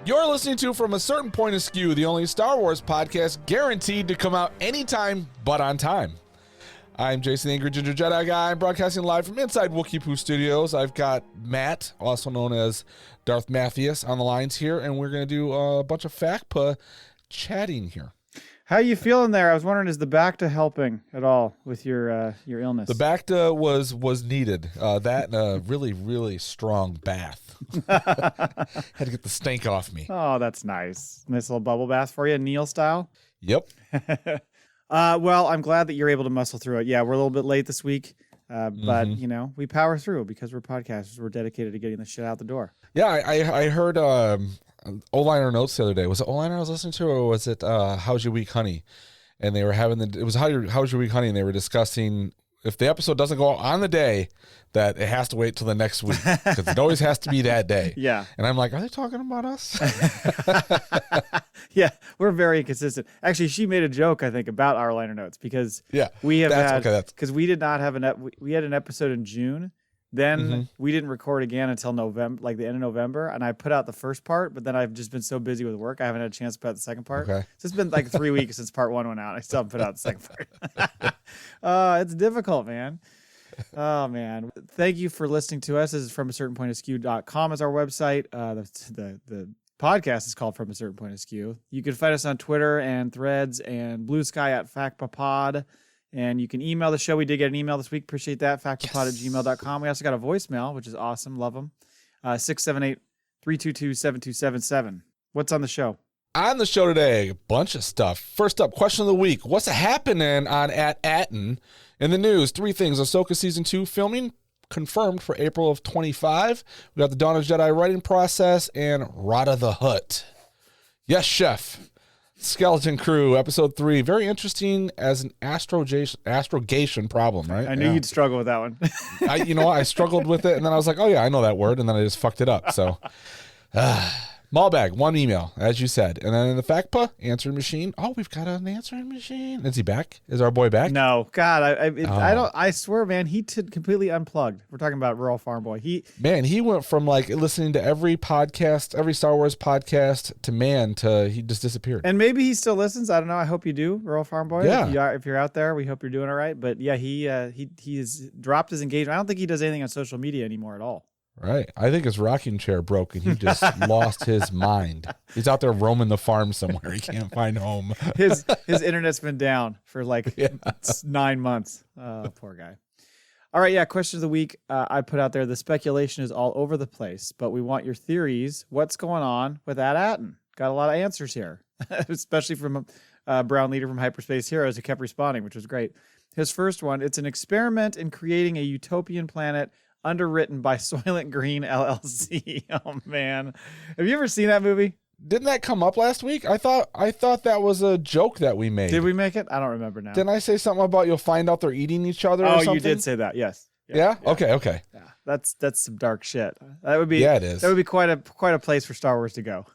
You're listening to From a Certain Point of Skew, the only Star Wars podcast guaranteed to come out anytime but on time. I'm Jason, the Angry Ginger Jedi Guy. I'm broadcasting live from inside Wookiee Poo Studios. I've got Matt, also known as Darth Mathias, on the lines here, and we're going to do a bunch of FACPA chatting here. How you feeling there? I was wondering, is the Bacta helping at all with your illness? The Bacta was needed. That and a really, really strong bath. Had to get the stank off me. Oh, that's nice. Nice little bubble bath for you, Neil style. Yep. Well, I'm glad that you're able to muscle through it. Yeah, we're a little bit late this week, but you know, we power through because we're podcasters. We're dedicated to getting the shit out the door. Yeah, I heard O-Liner Notes the other day. Was it O-Liner I was listening to, or was it How's Your Week, Honey? And they were having it was How's Your Week, Honey? And they were discussing if the episode doesn't go out on the day, that it has to wait till the next week because it always has to be that day. Yeah. And I'm like, are they talking about us? Yeah, we're very inconsistent. Actually, she made a joke, I think, about our liner notes because we have because we did not have we had an episode in June. Then we didn't record again until November, like the end of November. And I put out the first part, but then I've just been so busy with work, I haven't had a chance to put out the second part. Okay. So it's been like 3 weeks since part one went out. I still haven't put out the second part. It's difficult, man. Oh, man. Thank you for listening to us. This is From a Certain Point of Skew.com is our website. The podcast is called From a Certain Point of Skew. You can find us on Twitter and Threads and Blue Sky at FACPA Pod. And you can email the show. We did get an email this week. Appreciate that. FACPAPod@gmail.com. We also got a voicemail, which is awesome. Love them. 678-322-7277. What's on the show? On the show today, a bunch of stuff. First up, question of the week. What's happening on At Attin? In the news, 3 things. Ahsoka Season 2 filming confirmed for April of 25. We got the Dawn of Jedi writing process and Rotta the Hutt. Yes, Chef. Skeleton Crew, Episode 3. Very interesting as an astrogation problem, right? I knew you'd struggle with that one. I struggled with it, and then I was like, oh, yeah, I know that word, and then I just fucked it up. So, Maul Bag, 1 email, as you said. And then in the FACPA Answering Machine, we've got an answering machine. Is he back? Is our boy back? No. God, I don't. I swear, man, he completely unplugged. We're talking about Rural Farm Boy. He went from like listening to every podcast, every Star Wars podcast to he just disappeared. And maybe he still listens. I don't know. I hope you do, Rural Farm Boy. Yeah. If you're out there, we hope you're doing all right. But yeah, he has dropped his engagement. I don't think he does anything on social media anymore at all. Right. I think his rocking chair broke and he just lost his mind. He's out there roaming the farm somewhere. He can't find home. His internet's been down for like 9 months. Oh, poor guy. All right. Yeah. Question of the week. I put out there. The speculation is all over the place, but we want your theories. What's going on with At Attin? Got a lot of answers here, especially from Brown Leader from Hyperspace Heroes who kept responding, which was great. His first one, it's an experiment in creating a utopian planet underwritten by Soylent Green LLC. Oh man, have you ever seen that movie? Didn't that come up last week? I thought that was a joke that we made. Did we make it? I don't remember now. Didn't I say something about you'll find out they're eating each other? Or something? You did say that. Yes. Yeah. Okay. Yeah, that's some dark shit. That would be. Yeah, it is. That would be quite a place for Star Wars to go.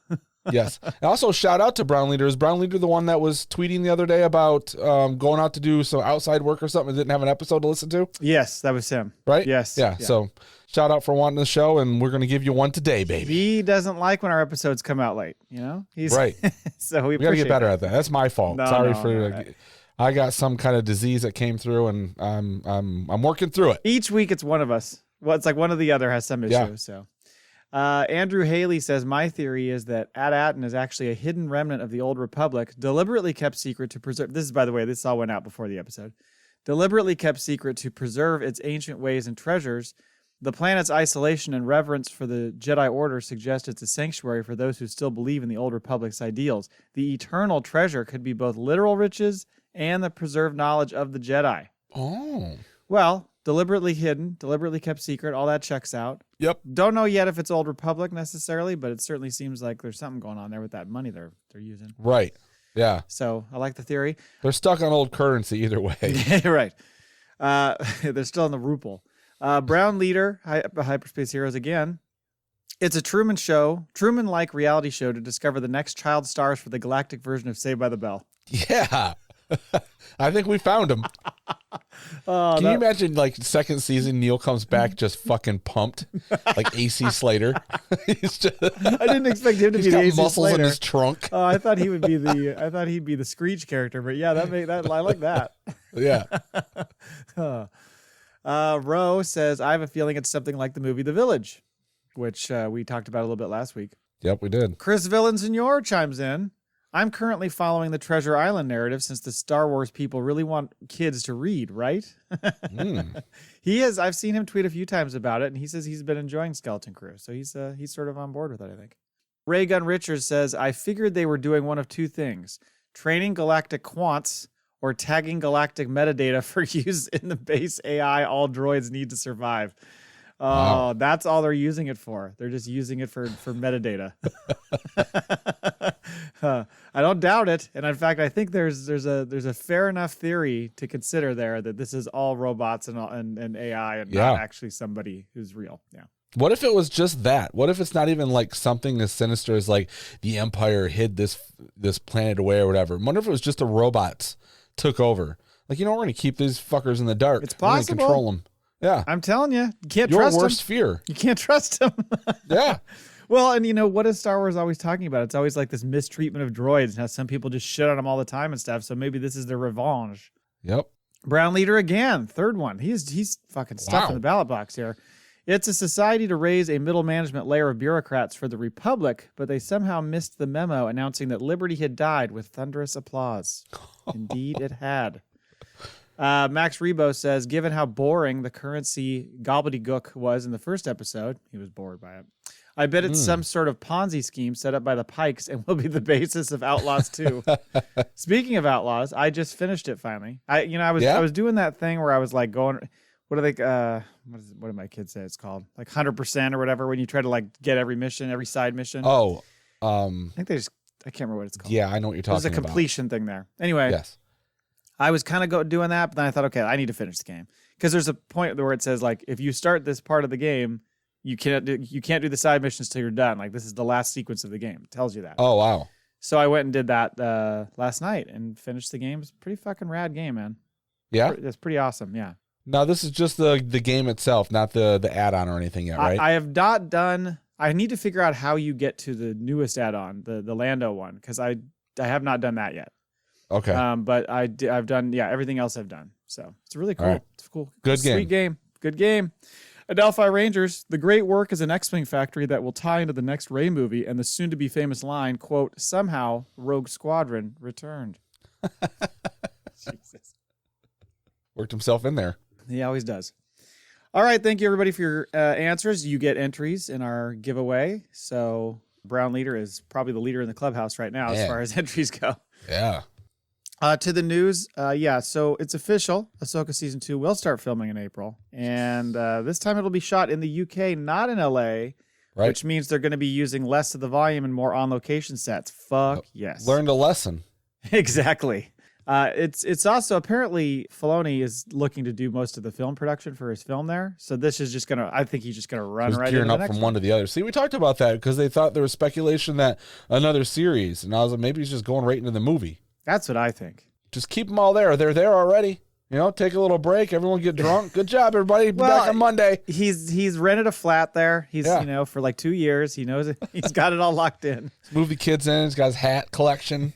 Yes. And also, shout out to Brown Leader. Is Brown Leader the one that was tweeting the other day about going out to do some outside work or something and didn't have an episode to listen to? Yes, that was him. Right? Yes. Yeah. So shout out for wanting the show, and we're going to give you one today, baby. He doesn't like when our episodes come out late, you know? He's right. So we got to get better at that. That's my fault. Sorry. I got some kind of disease that came through, and I'm working through it. Each week it's one of us. Well, it's like one or the other has some issue. Yeah. So Andrew Haley says, my theory is that At Attin is actually a hidden remnant of the Old Republic, deliberately kept secret to preserve. This is, by the way, this all went out before the episode. Deliberately kept secret to preserve its ancient ways and treasures. The planet's isolation and reverence for the Jedi Order suggest it's a sanctuary for those who still believe in the Old Republic's ideals. The eternal treasure could be both literal riches and the preserved knowledge of the Jedi. Oh. Well, deliberately hidden, deliberately kept secret. All that checks out. Yep. Don't know yet if it's Old Republic necessarily, but it certainly seems like there's something going on there with that money they're using. Right. Yeah. So I like the theory. They're stuck on old currency either way. Right. They're still in the ruple. Brown Leader, Hyperspace Heroes again. It's a Truman show, Truman-like reality show to discover the next child stars for the galactic version of Saved by the Bell. Yeah. I think we found him. Can you imagine, like, second season, Neil comes back just fucking pumped, like AC Slater? He's just, I didn't expect him to be the AC muscles Slater. in his trunk. Oh, I thought he would be the. I thought he'd be the Screech character, but yeah, that I like that. Yeah. Ro says, I have a feeling it's something like the movie The Village, which we talked about a little bit last week. Yep, we did. Chris Villasenor chimes in. I'm currently following the Treasure Island narrative since the Star Wars people really want kids to read, right? He is. I've seen him tweet a few times about it, and he says he's been enjoying Skeleton Crew. So he's sort of on board with it, I think. Ray Gun Richards says, I figured they were doing one of two things, training galactic quants or tagging galactic metadata for use in the base AI all droids need to survive. Oh, wow. That's all they're using it for. They're just using it for metadata. I don't doubt it. And in fact, I think there's a fair enough theory to consider there that this is all robots and AI and not actually somebody who's real. Yeah. What if it was just that? What if it's not even like something as sinister as like the Empire hid this planet away or whatever? I wonder if it was just the robots took over. Like, we're going to keep these fuckers in the dark. It's possible. We're going to control them. Yeah. I'm telling you, you can't trust them. Your worst fear. You can't trust them. Yeah. Well, and what is Star Wars always talking about? It's always like this mistreatment of droids and how some people just shit on them all the time and stuff. So maybe this is their revenge. Yep. Brown Leader again, third one. He's fucking stuff in the ballot box here. It's a society to raise a middle management layer of bureaucrats for the Republic, but they somehow missed the memo announcing that liberty had died with thunderous applause. Indeed, it had. Max Rebo says, given how boring the currency gobbledygook was in the first episode, he was bored by it. I bet it's some sort of Ponzi scheme set up by the Pikes and will be the basis of Outlaws 2. Speaking of Outlaws, I just finished it finally. I was doing that thing where I was like going, what do my kids say it's called? Like 100% or whatever, when you try to like get every mission, every side mission. Oh, I think I can't remember what it's called. Yeah, I know what you're talking about. There's a completion thing there. Anyway. Yes. I was kind of doing that, but then I thought, okay, I need to finish the game. Because there's a point where it says, like, if you start this part of the game, you can't do the side missions till you're done. Like, this is the last sequence of the game. It tells you that. Oh, wow. So I went and did that last night and finished the game. It's a pretty fucking rad game, man. Yeah? It's pretty awesome, yeah. Now, this is just the game itself, not the add-on or anything yet, right? I have not done... I need to figure out how you get to the newest add-on, the Lando one, because I have not done that yet. Okay. But I've done everything else I've done. So it's really cool. Right. It's cool. Good game. Sweet game. Good game. Adelphi Rangers, the great work is an X-Wing factory that will tie into the next Rey movie and the soon-to-be famous line, quote, somehow Rogue Squadron returned. Jesus. Worked himself in there. He always does. All right. Thank you, everybody, for your answers. You get entries in our giveaway. So Brown Leader is probably the leader in the clubhouse right now as far as entries go. Yeah. To the news, so it's official. Ahsoka Season 2 will start filming in April. And this time it'll be shot in the UK, not in LA, right. Which means they're going to be using less of the volume and more on-location sets. Fuck yes. Learned a lesson. Exactly. It's also, apparently, Filoni is looking to do most of the film production for his film there. So this is just going to, I think he's just going to run right into the next from one to the other. See, we talked about that because they thought there was speculation that another series. And I was like, maybe he's just going right into the movie. That's what I think. Just keep them all there. They're there already. Take a little break. Everyone get drunk. Good job, everybody. Be back on Monday. He's rented a flat there. He's for like 2 years. He knows it. He's got it all locked in. Move the kids in. He's got his hat collection.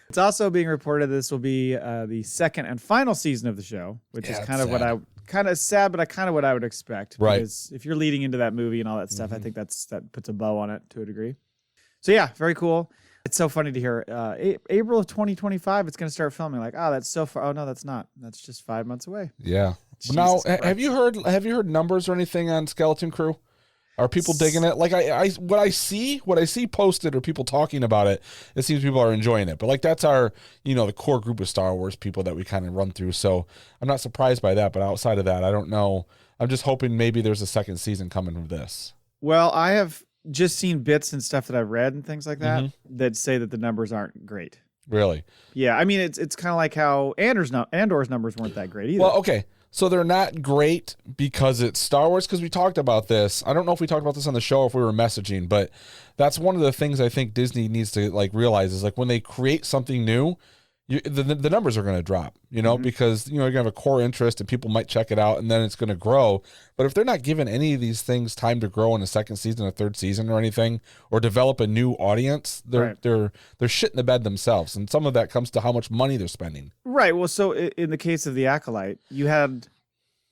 It's also being reported this will be the second and final season of the show, which is kind of sad, but kind of what I would expect. Right. Because if you're leading into that movie and all that stuff, I think that puts a bow on it to a degree. So yeah, very cool. It's so funny to hear. April of 2025, it's going to start filming. Like, that's so far. Oh no, that's not. That's just 5 months away. Yeah. Now, have you heard numbers or anything on Skeleton Crew? Are people digging it? Like what I see posted or people talking about it, it seems people are enjoying it. But like that's our, the core group of Star Wars people that we kind of run through. So I'm not surprised by that. But outside of that, I don't know. I'm just hoping maybe there's a second season coming from this. Well, I have just seen bits and stuff that I've read and things like that that say that the numbers aren't great. Really? Yeah. I mean, it's kind of like how Andor's numbers weren't that great either. Well, okay. So they're not great because it's Star Wars, because we talked about this. I don't know if we talked about this on the show or if we were messaging, but that's one of the things I think Disney needs to realize is when they create something new, the numbers are going to drop, because, you're going to have a core interest and people might check it out and then it's going to grow. But if they're not giving any of these things time to grow in a second season, a third season or anything, or develop a new audience, they're shitting the bed themselves. And some of that comes to how much money they're spending. Right. Well, so in the case of The Acolyte, you had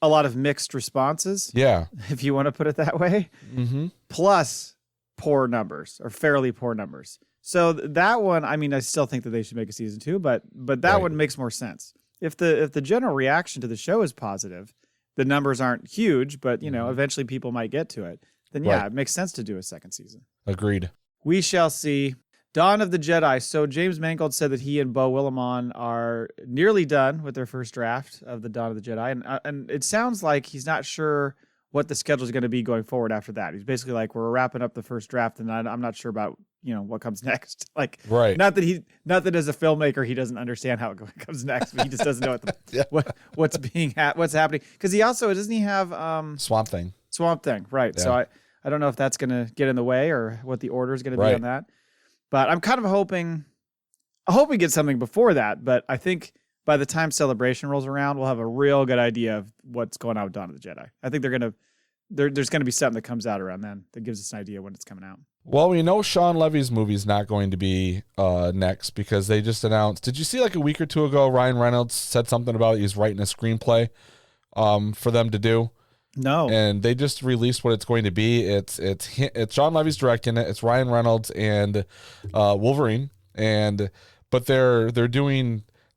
a lot of mixed responses. Yeah. If you want to put it that way. Mm-hmm. Plus poor numbers, or fairly poor numbers. So that one, I mean, I still think that they should make a season 2, but that one makes more sense. If the general reaction to the show is positive, the numbers aren't huge, but eventually people might get to it. Then it makes sense to do a second season. Agreed. We shall see. Dawn of the Jedi. So James Mangold said that he and Beau Willimon are nearly done with their first draft of the Dawn of the Jedi, and it sounds like he's not sure what the schedule is going to be going forward after that. He's basically like, we're wrapping up the first draft, and I'm not sure about what comes next. Like, not that as a filmmaker he doesn't understand how it comes next, but he just doesn't know what's happening. Because he also doesn't he have Swamp Thing, right? Yeah. So I don't know if that's going to get in the way or what the order is going to be on that. But I'm kind of hoping we get something before that. But I think by the time Celebration rolls around, we'll have a real good idea of what's going on with Dawn of the Jedi. I think there's going to be something that comes out around then that gives us an idea when it's coming out. Well, we know Sean Levy's movie is not going to be next because they just announced. Did you see like a week or two ago, Ryan Reynolds said something about he's writing a screenplay for them to do? No. And they just released what it's going to be. It's Sean Levy's directing it. It's Ryan Reynolds and Wolverine, but they're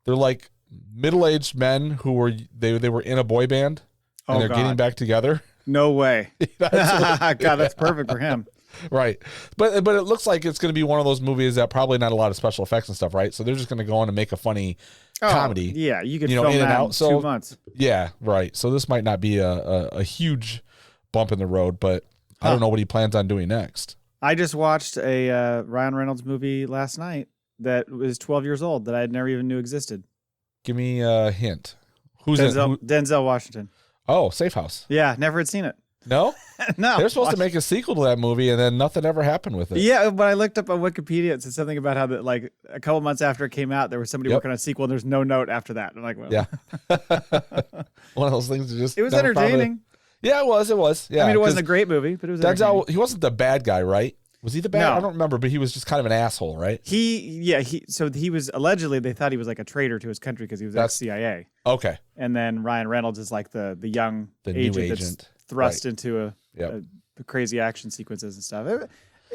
like middle-aged men who were in a boy band and they're getting back together. No way. God, that's perfect for him. Right. But it looks like it's going to be one of those movies that probably not a lot of special effects and stuff, right? So they're just going to go on and make a funny comedy. Yeah, you could film that in 2 months. Yeah, right. So this might not be a huge bump in the road, but I don't know what he plans on doing next. I just watched a Ryan Reynolds movie last night that was 12 years old that I never even knew existed. Give me a hint. Who's Denzel Washington. Oh, Safe House. Yeah, never had seen it. No? No. They're supposed to make a sequel to that movie, and then nothing ever happened with it. Yeah, but I looked up on Wikipedia. It said something about how that, like, a couple months after it came out, there was somebody working on a sequel, and there's no note after that. I'm like, well. Yeah. One of those things that just... It was entertaining. Yeah, it was. Yeah. I mean, it wasn't a great movie, but it was Denzel, he wasn't the bad guy, right? Was he the bad? No. I don't remember, but he was just kind of an asshole, right? So he was allegedly, they thought he was like a traitor to his country because he was ex-CIA. Okay. And then Ryan Reynolds is like the young agent that's thrust into a crazy action sequences and stuff.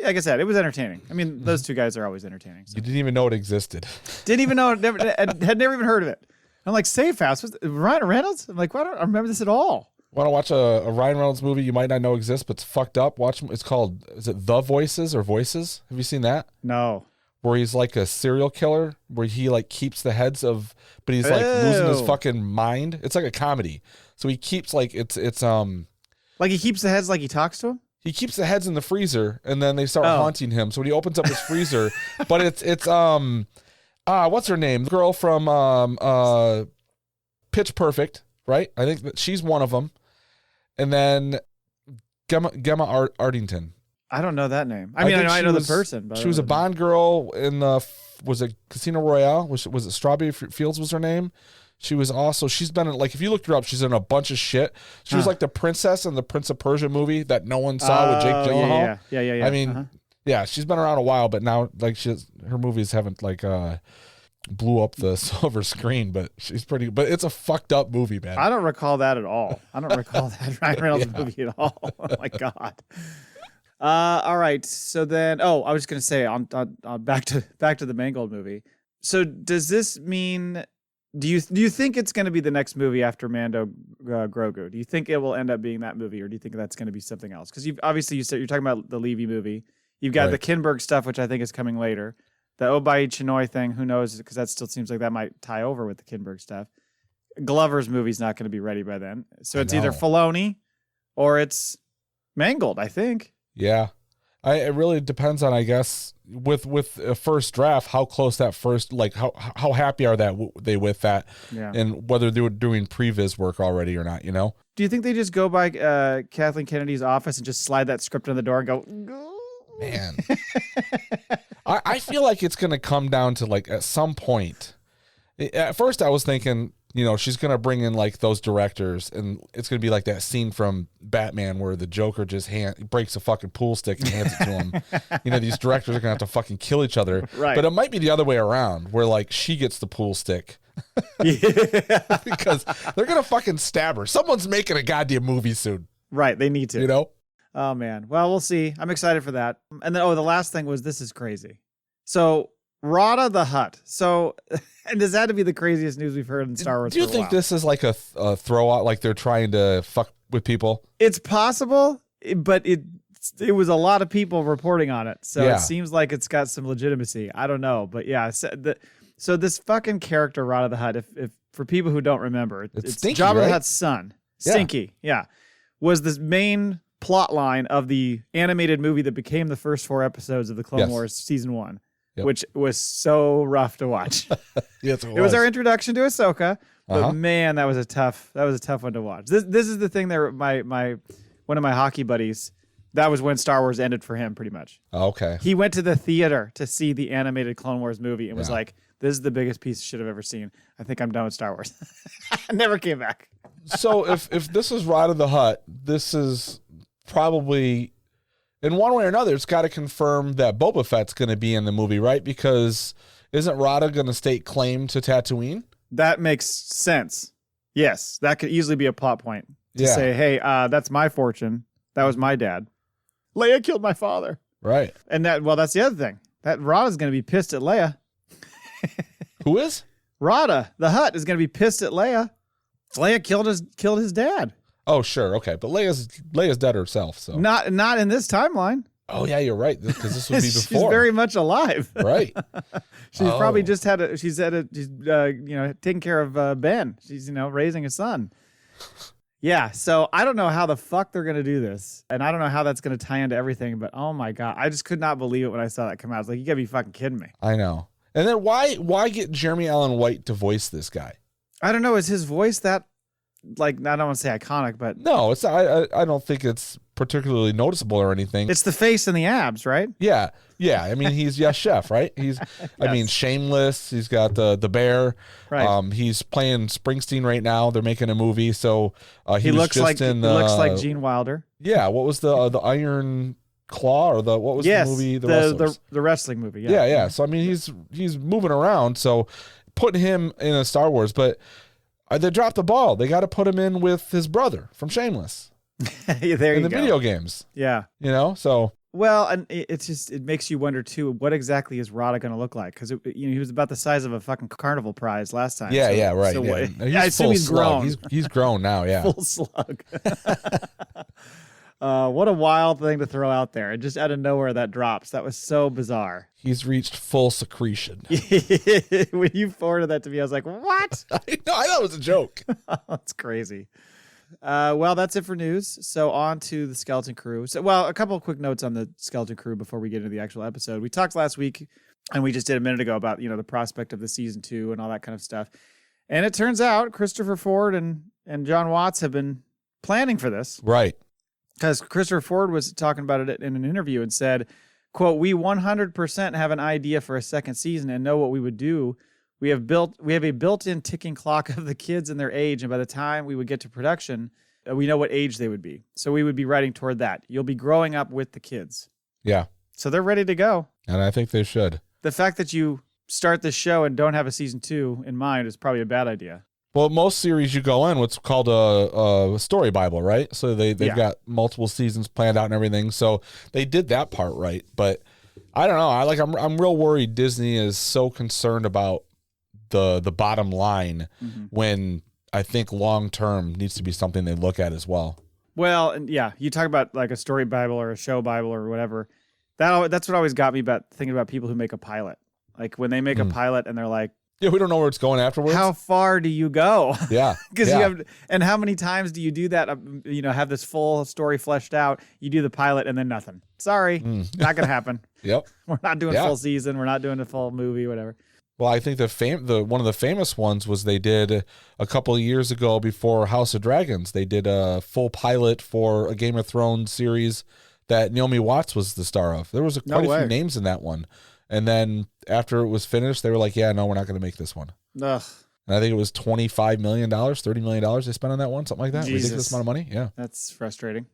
Like I said, it was entertaining. I mean, those two guys are always entertaining. So. You didn't even know it existed. Didn't even know it. Had never even heard of it. I'm like, Safe House? Was Ryan Reynolds? I'm like, why don't I remember this at all? Want to watch a Ryan Reynolds movie you might not know exists, but it's fucked up? Watch. It's called, is it The Voices or Voices? Have you seen that? No. Where he's like a serial killer, where he like keeps the heads of, but he's like losing his fucking mind. It's like a comedy. So he keeps like, it's like he keeps the heads like he talks to him? He keeps the heads in the freezer and then they start haunting him. So when he opens up his freezer, but it's what's her name? The girl from Pitch Perfect, right? I think that she's one of them. And then Gemma Arterton. I don't know that name. I know the person. But she was a Bond girl in was it Casino Royale? Was it Strawberry Fields was her name? She was also, she's been in, like, if you looked her up, she's in a bunch of shit. She was like the princess in the Prince of Persia movie that no one saw with Jake Gyllenhaal. Yeah. I mean, yeah, she's been around a while, but now, like, her movies haven't, like, blew up the silver screen, but she's pretty, but it's a fucked up movie, man. I don't recall that at all. I don't recall that Ryan Reynolds movie at all. Oh, my God. All right. So then, I was just going to say, on back to the Mangold movie. So does this mean... Do you think it's going to be the next movie after Mando Grogu? Do you think it will end up being that movie, or do you think that's going to be something else? Because you said you're talking about the Levy movie. You've got the Kinberg stuff, which I think is coming later. The Obai Chinoy thing, who knows? Because that still seems like that might tie over with the Kinberg stuff. Glover's movie's not going to be ready by then, so it's either Filoni or it's Mangold, I think. Yeah, it really depends on, I guess, with a first draft, how close that first, like how happy are they with that, and whether they were doing previs work already or not, you know? Do you think they just go by Kathleen Kennedy's office and just slide that script in the door and go, man? I feel like it's going to come down to, like, at some point, At first, I was thinking, she's going to bring in like those directors, and it's going to be like that scene from Batman where the Joker just breaks a fucking pool stick and hands it to him. These directors are going to have to fucking kill each other. Right. But it might be the other way around, where like she gets the pool stick. Yeah. Because they're going to fucking stab her. Someone's making a goddamn movie soon. Right. They need to. Oh, man. Well, we'll see. I'm excited for that. And then, the last thing was, this is crazy. So, Rotta the Hutt. So, and does that have to be the craziest news we've heard in Star Wars? Do you think this is like a throw out, like they're trying to fuck with people? It's possible, but it was a lot of people reporting on it. So It seems like it's got some legitimacy. I don't know. But yeah, so this fucking character, Rotta the Hutt, if for people who don't remember, it's Stinky, Jabba right? the Hutt's son. Stinky, was this main plot line of the animated movie that became the first 4 episodes of the Clone Wars Season 1. Yep. Which was so rough to watch. Yes, it was our introduction to Ahsoka, but man, that was a tough one to watch. This is the thing that one of my hockey buddies, that was when Star Wars ended for him, pretty much. Okay. He went to the theater to see the animated Clone Wars movie and was like, "This is the biggest piece of shit I've ever seen. I think I'm done with Star Wars." Never came back. So if this is Rotta the Hutt, this is probably, in one way or another, it's got to confirm that Boba Fett's going to be in the movie, right? Because isn't Rotta going to stake claim to Tatooine? That makes sense. Yes, that could easily be a plot point to say, hey, that's my fortune. That was my dad. Leia killed my father. Right. And that's the other thing. That Rotta's going to be pissed at Leia. Who is? Rotta the Hutt is going to be pissed at Leia. Leia killed his dad. Oh, sure. Okay. But Leia's dead herself. So Not in this timeline. Oh, yeah, you're right. Because this would be before. She's very much alive. Right. She's probably just she's taking care of Ben. She's, raising a son. Yeah. So I don't know how the fuck they're going to do this. And I don't know how that's going to tie into everything. But oh my God, I just could not believe it when I saw that come out. I was like, you got to be fucking kidding me. I know. And then why get Jeremy Allen White to voice this guy? I don't know. Is his voice that, like, I don't want to say iconic, but no, it's not, I don't think it's particularly noticeable or anything. It's the face and the abs, right? Yeah. I mean, he's Yes Chef, right? He's, yes. I mean, Shameless. He's got the bear. Right. He's playing Springsteen right now. They're making a movie, so he looks like Gene Wilder. Yeah. What was the Iron Claw or what was the movie? The wrestling movie. Yeah. So I mean, he's moving around. So putting him in a Star Wars, but they dropped the ball. They got to put him in with his brother from Shameless. In the video games. Yeah. So. Well, and it makes you wonder too, what exactly is Rotta going to look like? Because he was about the size of a fucking carnival prize last time. Yeah, right. So yeah. I assume he's grown. He's grown now. Yeah. Full slug. What a wild thing to throw out there. And just out of nowhere that drops. That was so bizarre. He's reached full secretion. When you forwarded that to me, I was like, what? I thought it was a joke. That's crazy. Well, that's it for news. So on to the Skeleton Crew. So, a couple of quick notes on the Skeleton Crew before we get into the actual episode. We talked last week, and we just did a minute ago about, the prospect of the season 2 and all that kind of stuff. And it turns out Christopher Ford and John Watts have been planning for this. Right. Because Christopher Ford was talking about it in an interview and said, quote, "We 100% have an idea for a second season and know what we would do. We have a built-in ticking clock of the kids and their age, and by the time we would get to production, we know what age they would be. So we would be writing toward that. You'll be growing up with the kids." Yeah. So they're ready to go. And I think they should. The fact that you start this show and don't have a season 2 in mind is probably a bad idea. Well, most series you go in what's called a story Bible, right? So they've got multiple seasons planned out and everything. So they did that part right. But I don't know. I'm real worried Disney is so concerned about the bottom line when I think long term needs to be something they look at as well. Well, and yeah, you talk about like a story Bible or a show Bible or whatever. That's what always got me about thinking about people who make a pilot. Like when they make a pilot and they're like, yeah, we don't know where it's going afterwards. How far do you go? Yeah. Because you have, and how many times do you do that? Have this full story fleshed out. You do the pilot and then nothing. Sorry, not going to happen. Yep. We're not doing full season. We're not doing a full movie, whatever. Well, I think one of the famous ones was they did a couple of years ago before House of Dragons. They did a full pilot for a Game of Thrones series that Naomi Watts was the star of. There was quite a few names in that one. And then after it was finished, they were like, yeah, no, we're not going to make this one. Ugh. And I think it was $25 million, $30 million they spent on that one, something like that. Jesus. Ridiculous amount of money. Yeah. That's frustrating.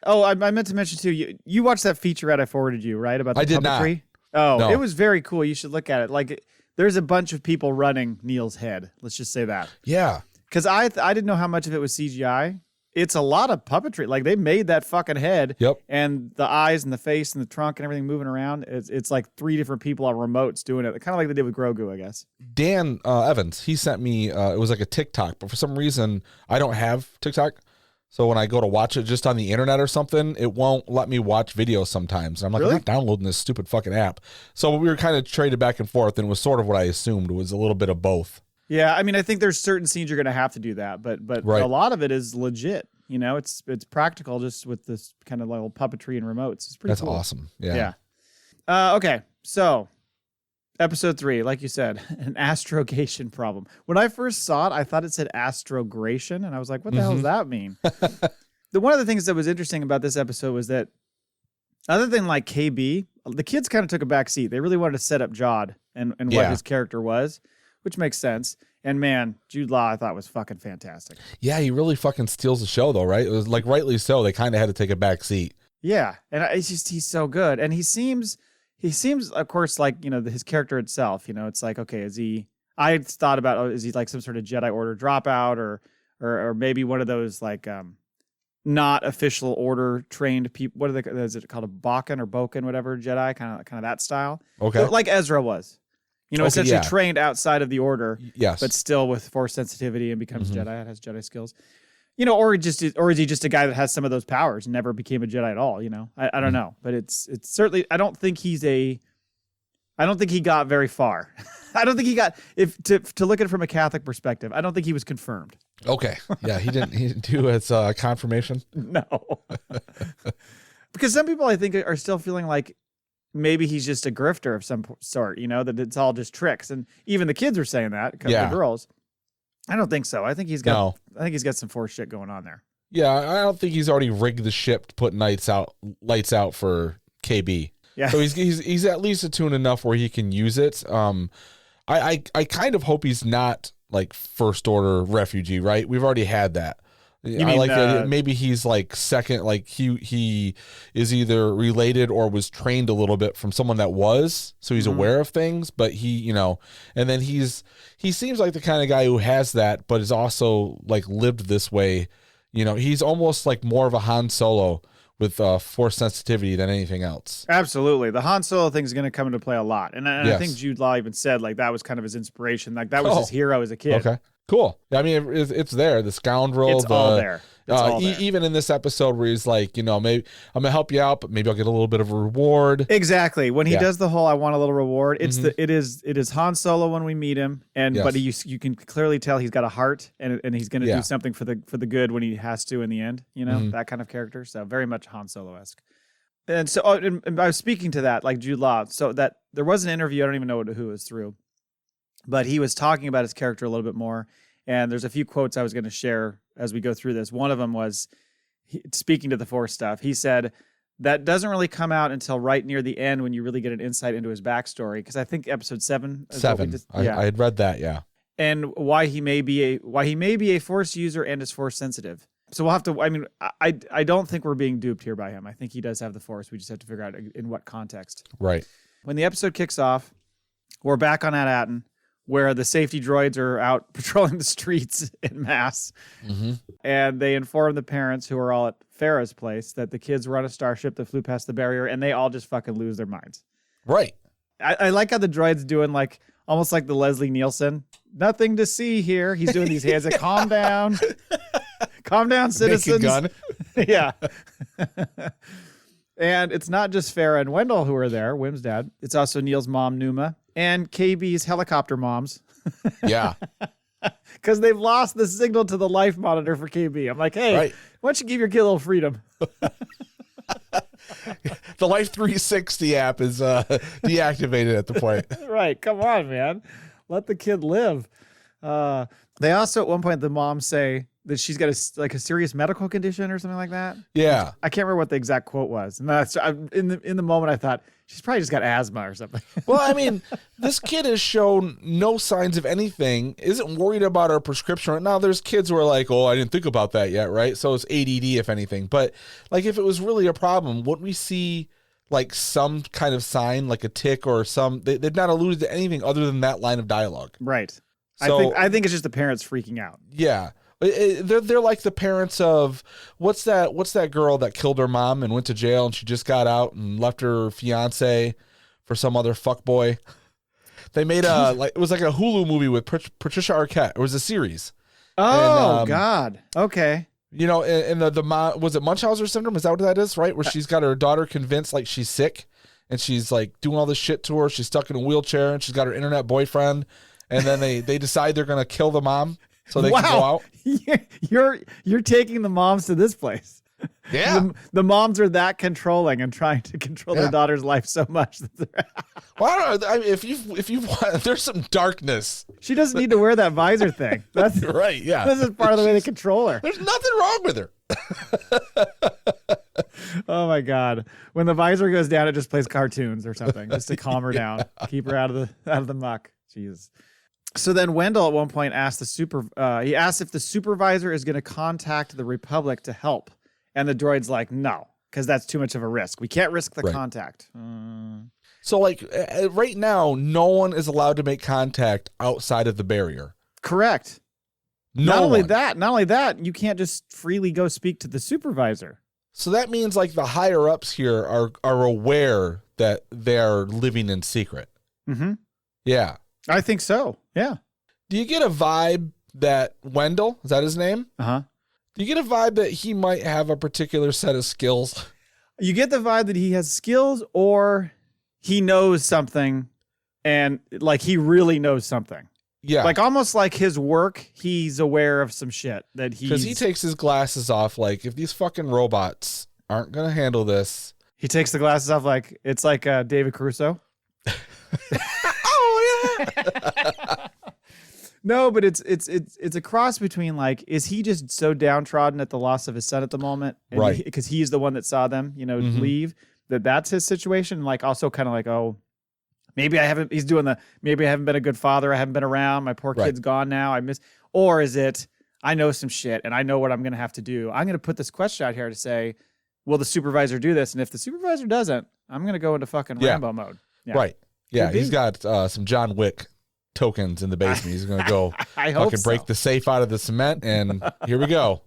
Oh, I meant to mention too, you watched that featurette I forwarded you, right? About the I did puppetry? not. Oh, No. It was very cool. You should look at it. Like, there's a bunch of people running Neil's head. Let's just say that. Yeah. Because I didn't know how much of it was CGI. It's a lot of puppetry. Like, they made that fucking head. Yep. And the eyes and the face and the trunk and everything moving around. It's like 3 different people on remotes doing it. Kind of like they did with Grogu, I guess. Dan Evans, he sent me, it was like a TikTok, but for some reason, I don't have TikTok. So when I go to watch it just on the internet or something, it won't let me watch videos sometimes. And I'm like, Really? I'm not downloading this stupid fucking app. So we were kind of traded back and forth, and it was sort of what I assumed was a little bit of both. Yeah, I mean, I think there's certain scenes you're going to have to do that, but Right. a lot of it is legit. You know, it's practical just with this kind of little puppetry and remotes. It's pretty That's cool. awesome. Yeah. Okay, so episode 3, like you said, an astrogation problem. When I first saw it, I thought it said astrogration, and I was like, what the hell does that mean? One of the things that was interesting about this episode was that other than like KB, the kids kind of took a back seat. They really wanted to set up Jod and what his character was, which makes sense. And man, Jude Law I thought was fucking fantastic. Yeah, he really fucking steals the show, though, right? It was like rightly so. They kind of had to take a back seat. Yeah, and it's just he's so good, and he seems, of course, like, you know, his character itself. You know, it's like, okay, is he? I thought about, is he like some sort of Jedi Order dropout, or maybe one of those like not official Order trained people? What are they? Is it called a Bakken or Boken, whatever Jedi? Kind of that style. Okay, like Ezra was. You know, Okay, essentially yeah. trained outside of the Order, yes, but still with Force sensitivity and becomes Jedi and has Jedi skills. You know, or is he just a guy that has some of those powers and never became a Jedi at all? You know, I don't know, but it's certainly, I don't think he got very far. I don't think he got, to look at it from a Catholic perspective, I don't think he was confirmed. Okay, yeah, he didn't do his confirmation. No, because some people I think are still feeling like maybe he's just a grifter of some sort. You know, that it's all just tricks, and even the kids are saying that. Because the girls. I don't think so. I think he's got some Force shit going on there. Yeah, I don't think he's already rigged the ship to put lights out for KB. Yeah. So he's at least attuned enough where he can use it. I kind of hope he's not like First Order refugee, right? We've already had that. I like that. Maybe he's like second, like he is either related or was trained a little bit from someone that was, so he's aware of things, but he, you know, and then he seems like the kind of guy who has that, but is also like lived this way. You know, he's almost like more of a Han Solo with Force sensitivity than anything else. Absolutely. The Han Solo thing is going to come into play a lot. And I think Jude Law even said like that was kind of his inspiration. Like that was his hero as a kid. Okay. Cool. I mean, it's there. The scoundrel. It's all there. It's all there. Even in this episode where he's like, you know, maybe I'm going to help you out, but maybe I'll get a little bit of a reward. Exactly. When he does the whole I want a little reward, it is Han Solo when we meet him, but you can clearly tell he's got a heart and he's going to do something for the good when he has to in the end, you know, that kind of character. So very much Han Solo-esque. And so and I was speaking to that, like Jude Law, so that there was an interview, I don't even know who it was through, but he was talking about his character a little bit more. And there's a few quotes I was going to share as we go through this. One of them was, speaking to the Force stuff, he said, that doesn't really come out until right near the end when you really get an insight into his backstory. Because I think episide 7. I had read that, yeah. And why he may be a Force user and is Force sensitive. So we'll have to, I mean, I don't think we're being duped here by him. I think he does have the Force. We just have to figure out in what context. Right. When the episode kicks off, we're back on At Attin, where the safety droids are out patrolling the streets en masse. And they inform the parents, who are all at Farah's place, that the kids were on a starship that flew past the barrier, and they all just fucking lose their minds. Right. I like how the droid's doing like almost like the Leslie Nielsen. Nothing to see here. He's doing these hands like, calm down. Calm down, citizens. Naked gun. Yeah. And it's not just Farah and Wendell who are there, Wim's dad. It's also Neil's mom, Numa, and KB's helicopter moms. Yeah. Because they've lost the signal to the life monitor for KB. I'm like, hey, why don't you give your kid a little freedom? The Life 360 app is deactivated at the point. Right. Come on, man. Let the kid live. They also, at one point, the moms say, that she's got a serious medical condition or something like that. Yeah. I can't remember what the exact quote was. And in the moment I thought she's probably just got asthma or something. Well, I mean, this kid has shown no signs of anything, isn't worried about her prescription right now. There's kids who are like, oh, I didn't think about that yet, right? So it's ADD, if anything. But like, if it was really a problem, wouldn't we see like some kind of sign, like a tick or they've not alluded to anything other than that line of dialogue. Right. So, I think it's just the parents freaking out. Yeah. They're like the parents of what's that girl that killed her mom and went to jail and she just got out and left her fiance for some other fuckboy. They made it was like a Hulu movie with Patricia Arquette. It was a series. Oh, and, God. Okay. You know, and the mom, was it Munchausen syndrome? Is that what that is? Right, where she's got her daughter convinced like she's sick and she's like doing all this shit to her. She's stuck in a wheelchair and she's got her internet boyfriend, and then they decide they're gonna kill the mom. So they can go out. You're taking the moms to this place. Yeah. The moms are that controlling and trying to control their daughter's life so much. Well, I don't know. I mean, if you want, there's some darkness. She doesn't need to wear that visor thing. That's right. Yeah. This is part of the way they control her. There's nothing wrong with her. Oh my God. When the visor goes down, it just plays cartoons or something just to calm her down, keep her out of the muck. Jesus. So then Wendell at one point asked he asked if the supervisor is going to contact the Republic to help. And the droid's like, no, because that's too much of a risk. We can't risk the contact. So like right now, no one is allowed to make contact outside of the barrier. Correct. Not only that, you can't just freely go speak to the supervisor. So that means like the higher ups here are aware that they're living in secret. Mm-hmm. Yeah. I think so. Yeah. Do you get a vibe that Wendell, is that his name? Uh-huh. Do you get a vibe that he might have a particular set of skills? You get the vibe that he has skills or he knows something and like he really knows something. Yeah. Like almost like his work, he's aware of some shit that because he takes his glasses off. Like if these fucking robots aren't going to handle this. He takes the glasses off like it's like David Caruso. Oh yeah. No, but it's a cross between like, is he just so downtrodden at the loss of his son at the moment, and right? Because he's the one that saw them, leave. That's his situation. Like also kind of like, oh, maybe I haven't. He's doing maybe I haven't been a good father. I haven't been around. My poor kid's gone now. Or is it? I know some shit and I know what I'm going to have to do. I'm going to put this question out here to say, will the supervisor do this? And if the supervisor doesn't, I'm going to go into fucking Rambo mode. Yeah. Right. Yeah. He's got some John Wick tokens in the basement. He's going to go fucking break the safe out of the cement, and here we go.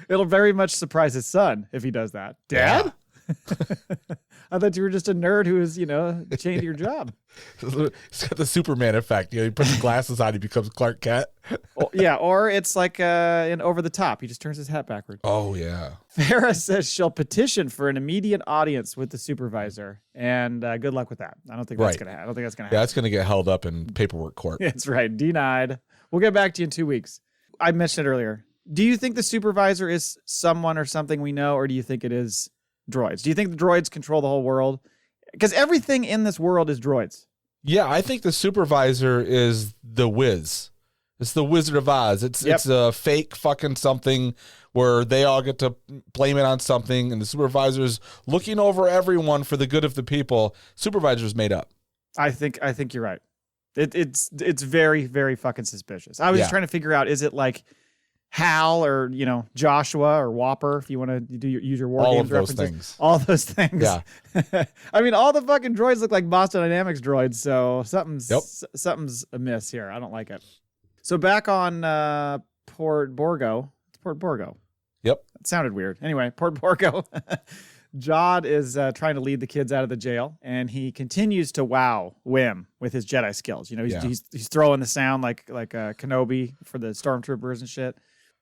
It'll very much surprise his son if he does that. Dad? I thought you were just a nerd who was, chained to your job. He's got the Superman effect. He puts the glasses on, he becomes Clark Kent. Or it's like in Over the Top. He just turns his hat backward. Oh, yeah. Farrah says she'll petition for an immediate audience with the supervisor, and good luck with that. I don't think that's going to happen. Yeah, that's going to get held up in paperwork court. That's right. Denied. We'll get back to you in 2 weeks. I mentioned it earlier. Do you think the supervisor is someone or something we know, or do you think it is droids? Do you think the droids control the whole world? Because everything in this world is droids. Yeah, I think the supervisor is the Wiz. It's the Wizard of Oz. It's a fake fucking something where they all get to blame it on something, and the supervisor's looking over everyone for the good of the people. Supervisor's made up. I think you're right. It's very, very fucking suspicious. I was just trying to figure out, is it like Hal or Joshua or Whopper, if you want to use your war games references. All those things. Yeah. I mean, all the fucking droids look like Boston Dynamics droids, so something's amiss here. I don't like it. So back on Port Borgo. It's Port Borgo. Yep. It sounded weird. Anyway, Port Borgo. Jod is trying to lead the kids out of the jail, and he continues to wow Kh'ymm with his Jedi skills. He's throwing the sound like Kenobi for the stormtroopers and shit.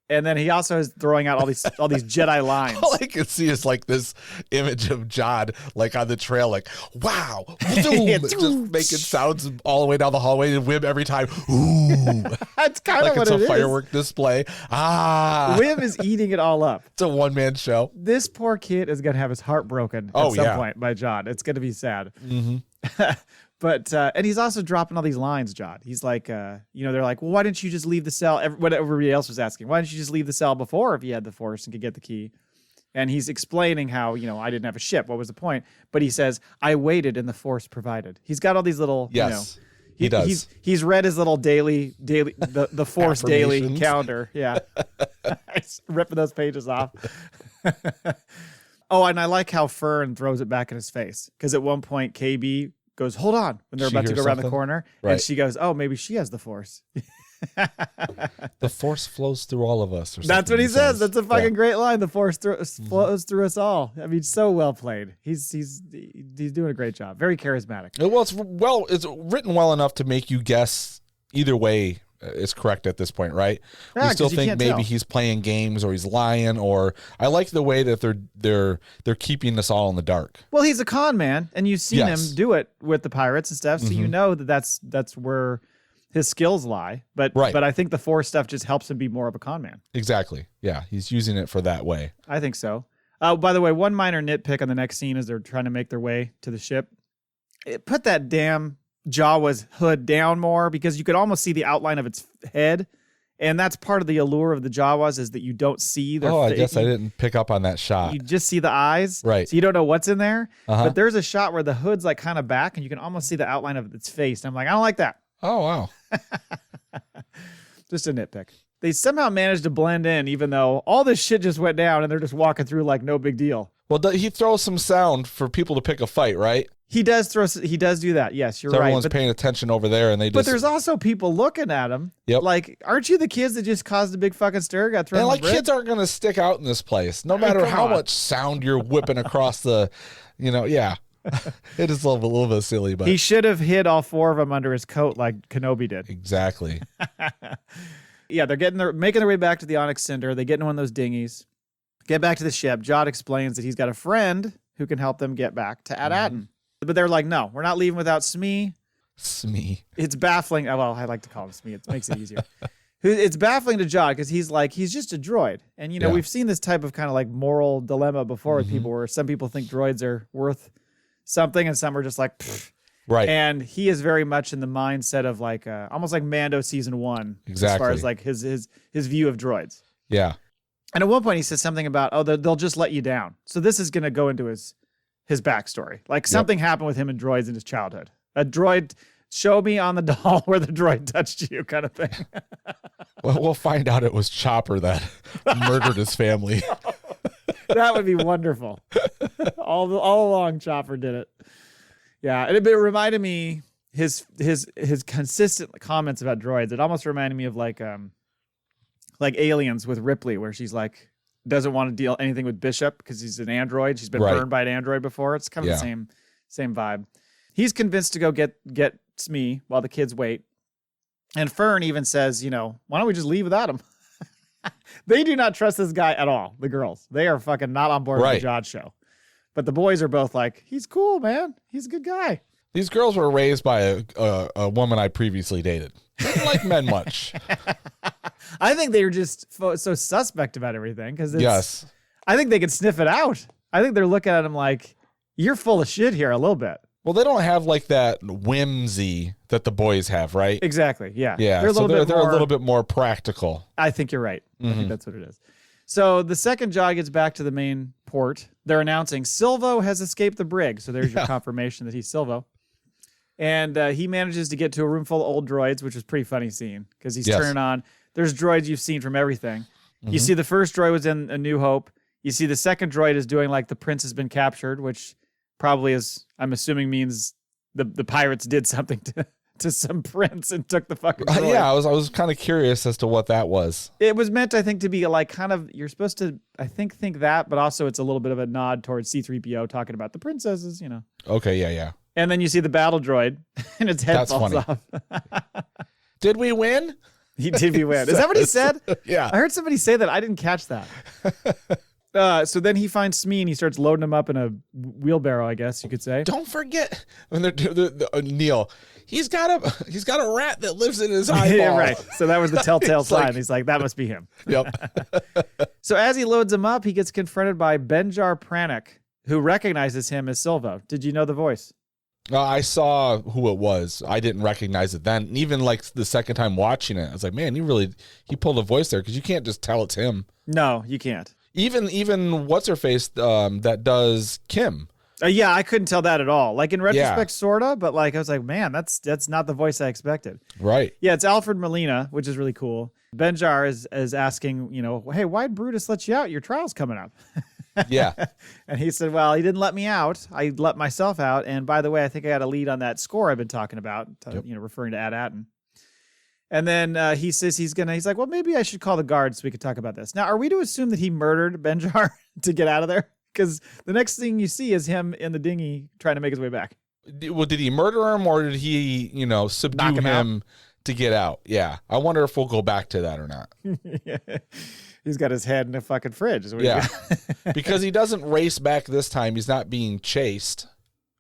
And then he also is throwing out all these Jedi lines. All I can see is like this image of Jod like on the trail, like wow, just making sounds all the way down the hallway, and Kh'ymm every time. Ooh, that's kind of what it is. It's a firework display. Kh'ymm is eating it all up. It's a one-man show. This poor kid is gonna have his heart broken at some point by Jod. It's gonna be sad. Mm-hmm. But and he's also dropping all these lines, John. He's like, they're like, well, why didn't you just leave the cell? What everybody else was asking, why didn't you just leave the cell before if you had the Force and could get the key? And he's explaining how, I didn't have a ship. What was the point? But he says, I waited and the Force provided. He's got all these little, yes, he does. He's read his little daily, the Force daily calendar. Yeah. Ripping those pages off. Oh, and I like how Fern throws it back in his face. Because at one point, KB goes, hold on, when they're about to go around the corner. Right. And she goes, oh, maybe she has the Force. The Force flows through all of us. That's what he says. That's a fucking great line. The Force flows through us all. I mean, so well played. He's doing a great job. Very charismatic. Well, it's written well enough to make you guess either way is correct at this point, right? Yeah, we still think maybe he's playing games or he's lying, or I like the way that they're keeping us all in the dark. Well, he's a con man, and you've seen him do it with the pirates and stuff, so you know that's where his skills lie. But I think the Force stuff just helps him be more of a con man. Exactly. Yeah, he's using it for that way. I think so. By the way, one minor nitpick on the next scene is they're trying to make their way to the ship. Put that damn Jawa's hood down more, because you could almost see the outline of its head, and that's part of the allure of the Jawas, is that you don't see their I guess I didn't pick up on that shot. You just see the eyes, right? So you don't know what's in there. But there's a shot where the hood's like kind of back and you can almost see the outline of its face, and I'm like, I don't like that. Oh wow. Just a nitpick. They somehow managed to blend in, even though all this shit just went down and they're just walking through like no big deal. Well, he throws some sound for people to pick a fight, right? He does do that. Yes, you're right. Everyone's paying attention over there, and But there's also people looking at him. Yep. Like, aren't you the kids that just caused a big fucking stir? Got thrown. And kids aren't going to stick out in this place, no matter how much sound you're whipping across the, yeah. It is a little bit silly, but he should have hid all four of them under his coat like Kenobi did. Exactly. Yeah, they're making their way back to the Onyx Cinder. They get in one of those dinghies, get back to the ship. Jod explains that he's got a friend who can help them get back to At Attin. But they're like, no, we're not leaving without Smee. Smee. It's baffling. Well, I like to call him Smee. It makes it easier. It's baffling to Jod because he's just a droid. And, we've seen this type of kind of like moral dilemma before with people, where some people think droids are worth something and some are just like, pfft. Right. And he is very much in the mindset of like almost like Mando season 1. Exactly. As far as like his view of droids. Yeah. And at one point he says something about, they'll just let you down. So this is going to go into his backstory. Like something happened with him and droids in his childhood. A droid, show me on the doll where the droid touched you, kind of thing. Well, we'll find out it was Chopper that murdered his family. That would be wonderful. All along, Chopper did it. Yeah, and it reminded me his consistent comments about droids. It almost reminded me of like Aliens with Ripley, where she's like doesn't want to deal anything with Bishop because he's an android. She's been burned by an android before. It's kind of the same vibe. He's convinced to go get Smee while the kids wait. And Fern even says, why don't we just leave without him? They do not trust this guy at all. The girls, they are fucking not on board with the Jod show. But the boys are both like, he's cool, man. He's a good guy. These girls were raised by a woman I previously dated. They didn't like men much. I think they were just so suspect about everything because yes, I think they could sniff it out. I think they're looking at him like, you're full of shit here a little bit. Well, they don't have like that whimsy that the boys have, right? Exactly. Yeah. Yeah. They're a little bit more practical. I think you're right. I think that's what it is. So the second Jod gets back to the main port, they're announcing Silvo has escaped the brig. So there's your confirmation that he's Silvo. And he manages to get to a room full of old droids, which was a pretty funny scene because he's turning on. There's droids you've seen from everything. You see the first droid was in A New Hope. You see the second droid is doing like the prince has been captured, which probably is, I'm assuming, means the pirates did something to some prince and took the fucking droid. Yeah, I was kind of curious as to what that was. It was meant, I think, to be like kind of, you're supposed to, I think that, but also it's a little bit of a nod towards C-3PO talking about the princesses, Okay, yeah. And then you see the battle droid and its head falls off. Did we win? Did we win? Is that what he said? Yeah. I heard somebody say that. I didn't catch that. So then he finds Smee and he starts loading him up in a wheelbarrow, I guess you could say. Don't forget when Neil, he's got a rat that lives in his eyeball. Yeah, right. So that was the telltale sign. He's like, that must be him. Yep. So as he loads him up, he gets confronted by Benjar Pranik, who recognizes him as Silvo. Did you know the voice? I saw who it was. I didn't recognize it then. And even like the second time watching it, I was like, man, he pulled a voice there because you can't just tell it's him. No, you can't. Even what's her face that does Kh'ymm. Yeah, I couldn't tell that at all. Like in retrospect, sorta, but like I was like, man, that's not the voice I expected. Right. Yeah, it's Alfred Molina, which is really cool. Benjar is asking, hey, why'd Brutus let you out? Your trial's coming up. Yeah. And he said, well, he didn't let me out. I let myself out. And by the way, I think I got a lead on that score I've been talking about, referring to Is At Attin. And then he says he's like, well, maybe I should call the guards so we could talk about this. Now, are we to assume that he murdered Benjar to get out of there? Because the next thing you see is him in the dinghy trying to make his way back. Well, did he murder him or did he, subdue him to get out? Yeah. I wonder if we'll go back to that or not. Yeah. He's got his head in a fucking fridge. Yeah. Because he doesn't race back this time. He's not being chased.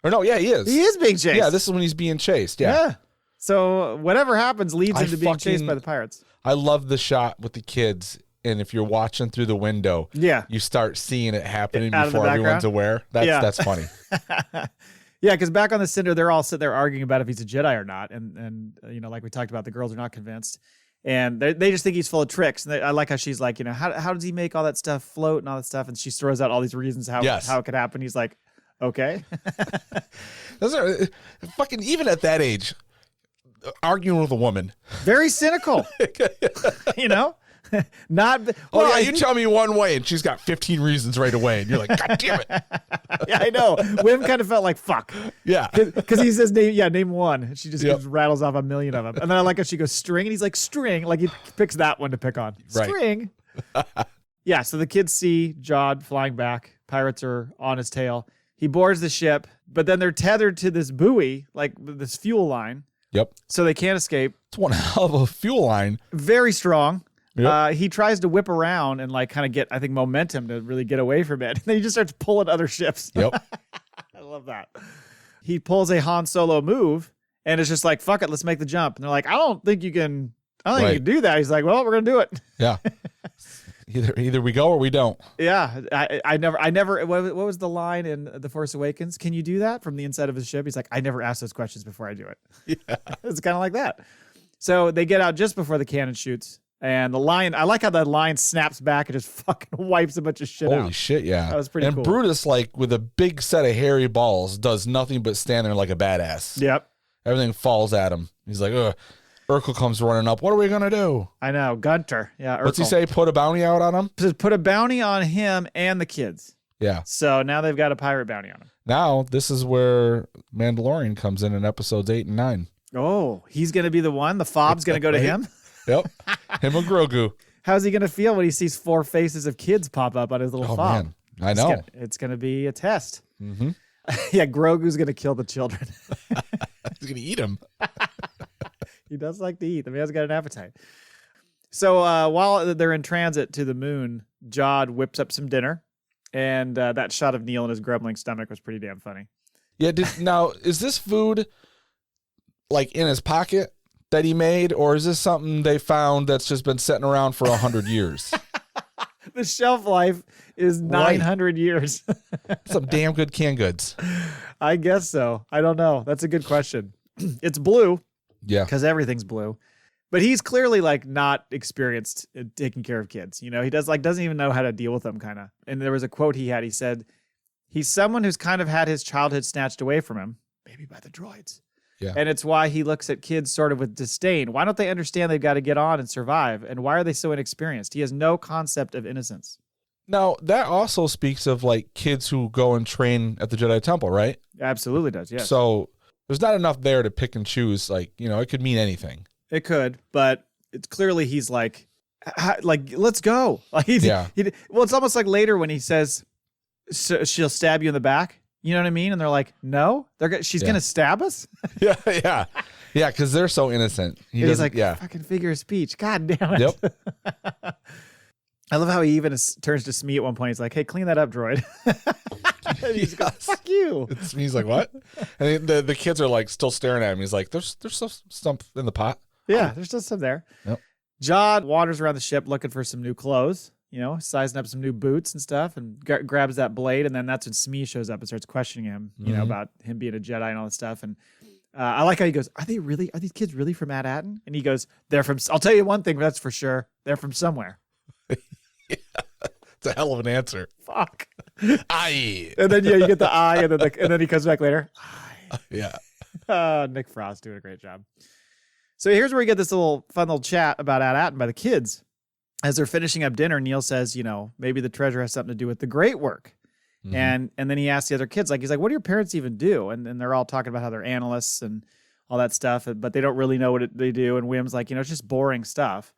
Or no, yeah, he is. He is being chased. Yeah, this is when he's being chased. Yeah. So whatever happens leads him to being chased by the pirates. I love the shot with the kids. And if you're watching through the window, you start seeing it happening before everyone's aware. That's funny. Yeah, because back on the Cinder, they're all sitting there arguing about if he's a Jedi or not. And like we talked about, the girls are not convinced. And they just think he's full of tricks. And I like how she's like, how does he make all that stuff float and all that stuff? And she throws out all these reasons how it could happen. He's like, okay. Those are fucking, even at that age, arguing with a woman. Very cynical. Not. Well, you tell me one way, and she's got 15 reasons right away, and you're like, God damn it. Yeah, I know. Wim kind of felt like fuck. Yeah, because he says name one. And she just rattles off a million of them, and then I like how she goes string, and he's like string, like he picks that one to pick on. Right. String. Yeah. So the kids see Jod flying back. Pirates are on his tail. He boards the ship, but then they're tethered to this buoy, like this fuel line. Yep. So they can't escape. It's one hell of a fuel line. Very strong. Yep. He tries to whip around and like kind of get, I think, momentum to really get away from it. And then he just starts pulling other ships. Yep. I love that. He pulls a Han Solo move and it's just like, fuck it, let's make the jump. And they're like, I don't think you can do that. He's like, well, we're going to do it. Yeah. Either we go or we don't. Yeah. I never, what was the line in The Force Awakens? Can you do that from the inside of his ship? He's like, I never ask those questions before I do it. Yeah. It's kind of like that. So they get out just before the cannon shoots. And the lion, I like how the lion snaps back and just fucking wipes a bunch of shit out. Holy shit, yeah. That was pretty cool. And Brutus, like, with a big set of hairy balls, does nothing but stand there like a badass. Yep. Everything falls at him. He's like, ugh. Urkel comes running up. What are we going to do? I know. Gunter. Yeah, Urkel. What's he say? Put a bounty out on him? Says put a bounty on him and the kids. Yeah. So now they've got a pirate bounty on him. Now, this is where Mandalorian comes in episodes 8 and 9. Oh, he's going to be the one? The fob's going to go to him? Yep. Him and Grogu. How's he going to feel when he sees 4 faces of kids pop up on his little fob? Man. I know. It's going to be a test. Mm-hmm. Yeah, Grogu's going to kill the children. He's going to eat them. He does like to eat. The man's got an appetite. So while they're in transit to the moon, Jod whips up some dinner. And that shot of Neil in his grumbling stomach was pretty damn funny. Yeah. Now, is this food like in his pocket that he made, or is this something they found that's just been sitting around for 100 years? The shelf life is 900 years. Some damn good canned goods. I guess so. I don't know. That's a good question. It's blue. Yeah. Because everything's blue. But he's clearly like not experienced in taking care of kids. He doesn't even know how to deal with them kind of. And there was a quote he had. He said, he's someone who's kind of had his childhood snatched away from him, maybe by the droids. Yeah. And it's why he looks at kids sort of with disdain. Why don't they understand they've got to get on and survive? And why are they so inexperienced? He has no concept of innocence. Now, that also speaks of like kids who go and train at the Jedi Temple, right? Absolutely does, yes. So there's not enough there to pick and choose. Like, it could mean anything. It could, but it's clearly he's like let's go. Like well, it's almost like later when he says she'll stab you in the back. You know what I mean? And they're like, no, she's going to stab us. Yeah. Because they're so innocent. He's like, fucking figure of speech. God damn it. Yep. I love how he even turns to Smee at one point. He's like, hey, clean that up, droid. He's like, fuck you. He's like, what? And the kids are like still staring at him. He's like, there's still some in the pot. Yeah, there's still some there. Yep. Jod wanders around the ship looking for some new clothes. sizing up some new boots and stuff, and grabs that blade. And then that's when Smee shows up and starts questioning him, about him being a Jedi and all this stuff. And I like how he goes, are these kids really from At Attin? And he goes, I'll tell you one thing, that's for sure. They're from somewhere. Yeah, it's a hell of an answer. Fuck. Aye. And then, you get the eye, and then he comes back later. Aye. Yeah. Nick Frost doing a great job. So here's where we get this fun little chat about At Attin by the kids. As they're finishing up dinner, Neil says, maybe the treasure has something to do with the great work. And then he asks the other kids, he's like, what do your parents even do? And they're all talking about how they're analysts and all that stuff, but they don't really know what they do. And William's like, it's just boring stuff.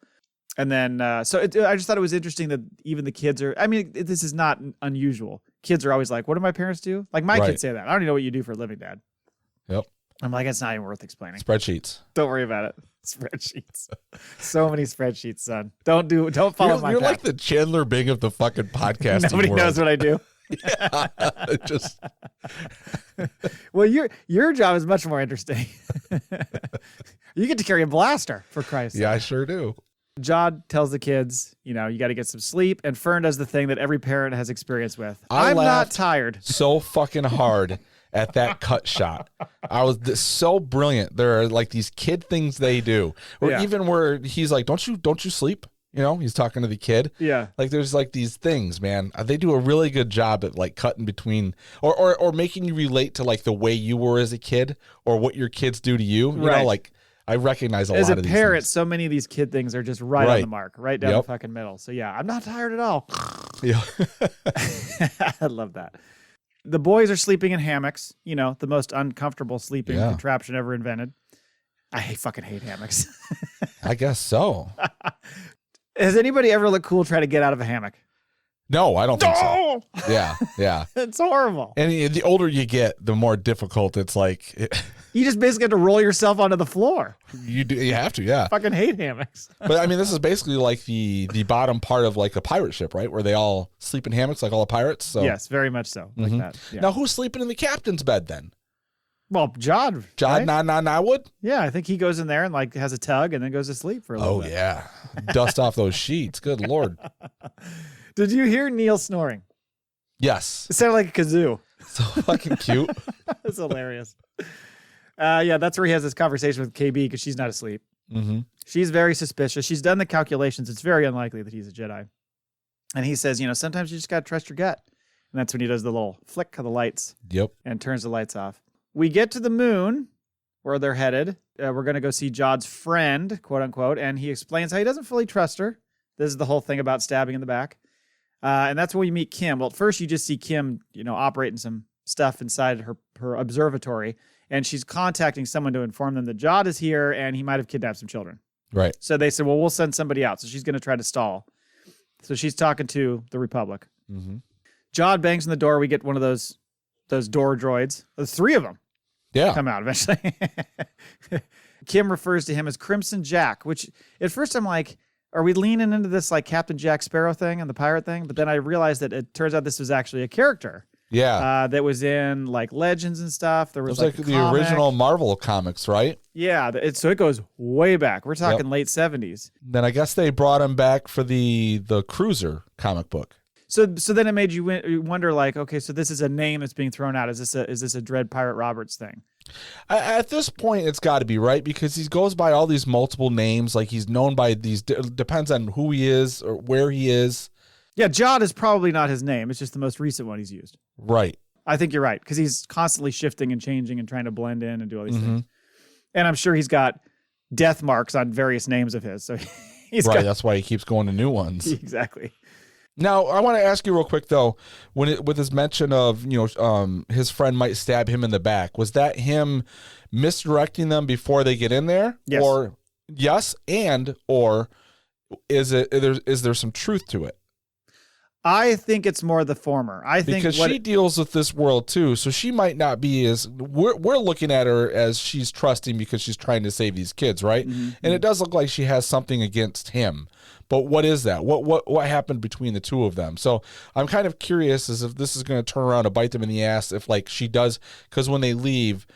And then, I just thought it was interesting that even the kids this is not unusual. Kids are always like, what do my parents do? Like my kids say that. I don't even know what you do for a living, Dad. Yep. I'm like, it's not even worth explaining. Spreadsheets. Don't worry about it. Spreadsheets. So many spreadsheets, son. Don't follow my path. You're like the Chandler Bing of the fucking podcasting Nobody world. knows what I do. Yeah. Just well, your job is much more interesting. You get to carry a blaster, for Christ's sake. Yeah, I sure do. Jod tells the kids, you got to get some sleep, and Fern does the thing that every parent has experience with. I'm not tired. So fucking hard at that cut shot. I was so brilliant. There are like these kid things they do, or even where he's like, "Don't you sleep?" He's talking to the kid. Yeah, like there's like these things, man. They do a really good job at like cutting between, or making you relate to like the way you were as a kid, or what your kids do to you. You know, like. I recognize a lot of these As a parent, things. so many of these kid things are just right on the mark, right down the fucking middle. So yeah, I'm not tired at all. Yeah. I love that. The boys are sleeping in hammocks, the most uncomfortable sleeping contraption ever invented. I fucking hate hammocks. I guess so. Has anybody ever looked cool trying to get out of a hammock? No, I don't think so. Yeah. It's horrible. And the older you get, the more difficult it's like. You just basically have to roll yourself onto the floor. You have to, yeah. I fucking hate hammocks. But this is basically like the bottom part of like a pirate ship, right? Where they all sleep in hammocks like all the pirates. So yes, very much so. Like that. Yeah. Now who's sleeping in the captain's bed then? Well, Jod. Jod, right? nah, would? Yeah, I think he goes in there and like has a tug and then goes to sleep for a little bit. Oh yeah. Dust off those sheets. Good Lord. Did you hear Neil snoring? Yes. It sounded like a kazoo. So fucking cute. That's hilarious. That's where he has this conversation with KB because she's not asleep. Mm-hmm. She's very suspicious. She's done the calculations. It's very unlikely that he's a Jedi. And he says, sometimes you just got to trust your gut. And that's when he does the little flick of the lights. Yep. And turns the lights off. We get to the moon where they're headed. We're going to go see Jod's friend, quote unquote. And he explains how he doesn't fully trust her. This is the whole thing about stabbing in the back. And that's when we meet Kh'ymm. Well, at first you just see Kh'ymm, operating some stuff inside her observatory. And she's contacting someone to inform them that Jod is here and he might have kidnapped some children. Right. So they said, well, we'll send somebody out. So she's going to try to stall. So she's talking to the Republic. Mm-hmm. Jod bangs on the door. We get one of those door droids. There's 3 of them. Yeah. Come out eventually. Kh'ymm refers to him as Crimson Jack, which at first I'm like, are we leaning into this like Captain Jack Sparrow thing and the pirate thing? But then I realized that it turns out this was actually a character. Yeah. That was in like Legends and stuff. There was like the original Marvel comics, right? Yeah. So it goes way back. We're talking late 70s. Then I guess they brought him back for the Cruiser comic book. So then it made you wonder, like, okay, so this is a name that's being thrown out. Is this a Dread Pirate Roberts thing? At this point, it's got to be, right? Because he goes by all these multiple names. Like he's known by these, depends on who he is or where he is. Yeah, Jod is probably not his name. It's just the most recent one he's used. Right. I think you're right, because he's constantly shifting and changing and trying to blend in and do all these things. And I'm sure he's got death marks on various names of his. So he's right. That's why he keeps going to new ones. Exactly. Now, I want to ask you real quick, though, with his mention of, his friend might stab him in the back, was that him misdirecting them before they get in there? Yes. Or yes, or is there some truth to it? I think it's more the former. Because she deals with this world too, so she might not be as we're looking at her as she's trusting because she's trying to save these kids, right? Mm-hmm. And it does look like she has something against him. But what is that? What happened between the two of them? So I'm kind of curious as if this is going to turn around and bite them in the ass. If like she does, because when they leave,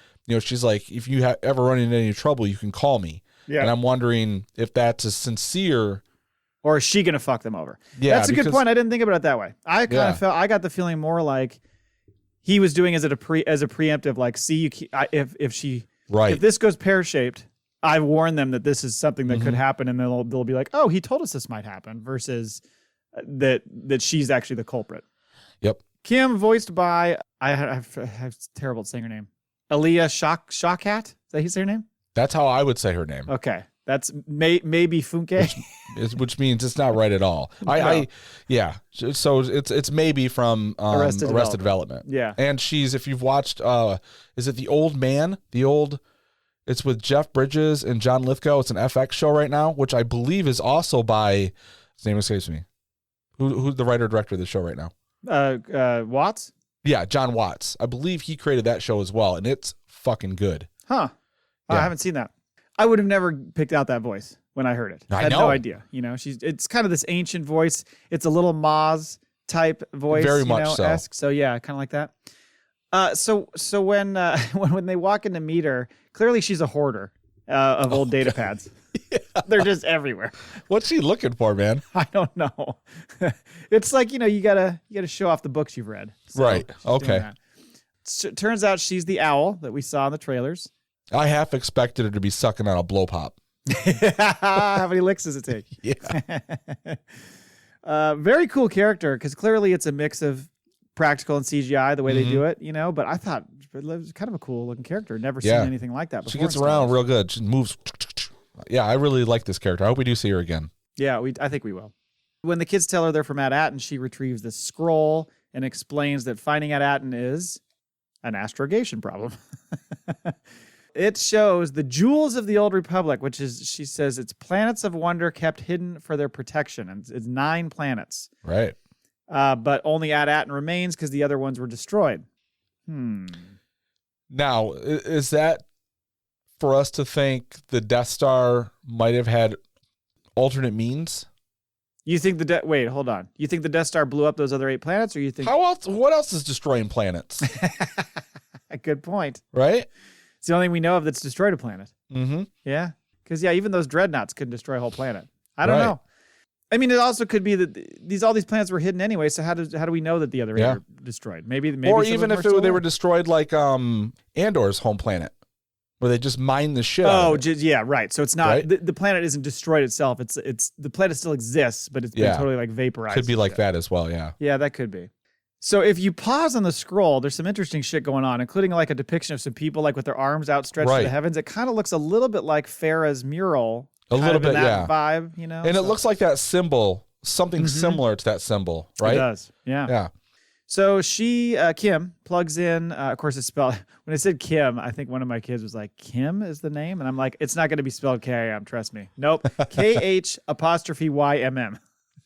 she's like, if you ever run into any trouble, you can call me. Yeah. And I'm wondering if that's a sincere Or is she going to fuck them over? Yeah, that's a good point. I didn't think about it that way. I kind of felt, I got the feeling more like he was doing as a preemptive, like, see, if this goes pear-shaped, I've warned them that this is something that could happen, and they'll be like, oh, he told us this might happen, versus that she's actually the culprit. Yep. Kh'ymm, voiced by, I have terrible at saying her name, Aaliyah Shawkat. Is that how you say her name? That's how I would say her name. Okay. That's maybe Funke. Which means it's not right at all. Yeah. So it's maybe from Arrested Development. Yeah. And she's, if you've watched, is it The Old Man? It's with Jeff Bridges and John Lithgow. It's an FX show right now, which I believe is also by, his name escapes me. Who's the writer-director of the show right now? Watts? Yeah, John Watts. I believe he created that show as well, and it's fucking good. Huh. Yeah. I haven't seen that. I would have never picked out that voice when I heard it. I had no idea. You know, it's kind of this ancient voice. It's a little Maz type voice. Very much so. So yeah, kind of like that. So when they walk in to meet her, clearly she's a hoarder of old data pads. Yeah. They're just everywhere. What's she looking for, man? I don't know. It's like, you gotta show off the books you've read. So right. Okay. Turns out she's the owl that we saw in the trailers. I half expected her to be sucking on a blow pop. How many licks does it take? Yeah. Very cool character, because clearly it's a mix of practical and CGI, the way they do it, but I thought it was kind of a cool looking character. Never seen anything like that before. She gets around real good. She moves. Yeah, I really like this character. I hope we do see her again. Yeah, I think we will. When the kids tell her they're from At Attin, she retrieves the scroll and explains that finding At Attin is an astrogation problem. It shows the jewels of the Old Republic, which is, she says, it's planets of wonder kept hidden for their protection. And it's 9 planets. Right. But only At Attin remains because the other ones were destroyed. Now, is that for us to think the Death Star might have had alternate means? You think wait, hold on. You think the Death Star blew up those other 8 planets, or you think... What else is destroying planets? A good point. Right? It's the only thing we know of that's destroyed a planet. Mm-hmm. Yeah. Because, even those dreadnoughts could destroy a whole planet. I don't know. I mean, it also could be that all these planets were hidden anyway, so how do we know that the other 8 are destroyed? Maybe or even if they were destroyed like Andor's home planet, where they just mine the shit out of it. Yeah, right. So it's not, the planet isn't destroyed itself. It's the planet still exists, but it's been totally like vaporized. Could be like that as well, yeah. Yeah, that could be. So if you pause on the scroll, there's some interesting shit going on, including like a depiction of some people like with their arms outstretched to the heavens. It kind of looks a little bit like Farah's mural. A little bit, that vibe, And it looks like that symbol, something similar to that symbol, right? It does, yeah. Yeah. So she, Kh'ymm, plugs in, of course it's spelled, when I said Kh'ymm, I think one of my kids was like, Kh'ymm is the name? And I'm like, it's not going to be spelled K-I-M, trust me. Nope, K-H''Y-M-M.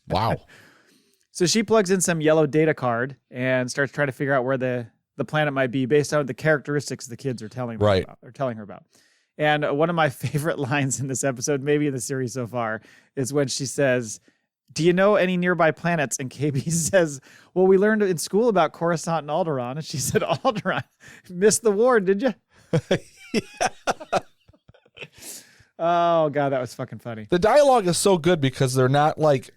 Wow. So she plugs in some yellow data card and starts trying to figure out where the planet might be based on the characteristics the kids are telling her about. And one of my favorite lines in this episode, maybe in the series so far, is when she says, do you know any nearby planets? And KB says, well, we learned in school about Coruscant and Alderaan. And she said, Alderaan, missed the war, did you? Oh, God, that was fucking funny. The dialogue is so good because they're not like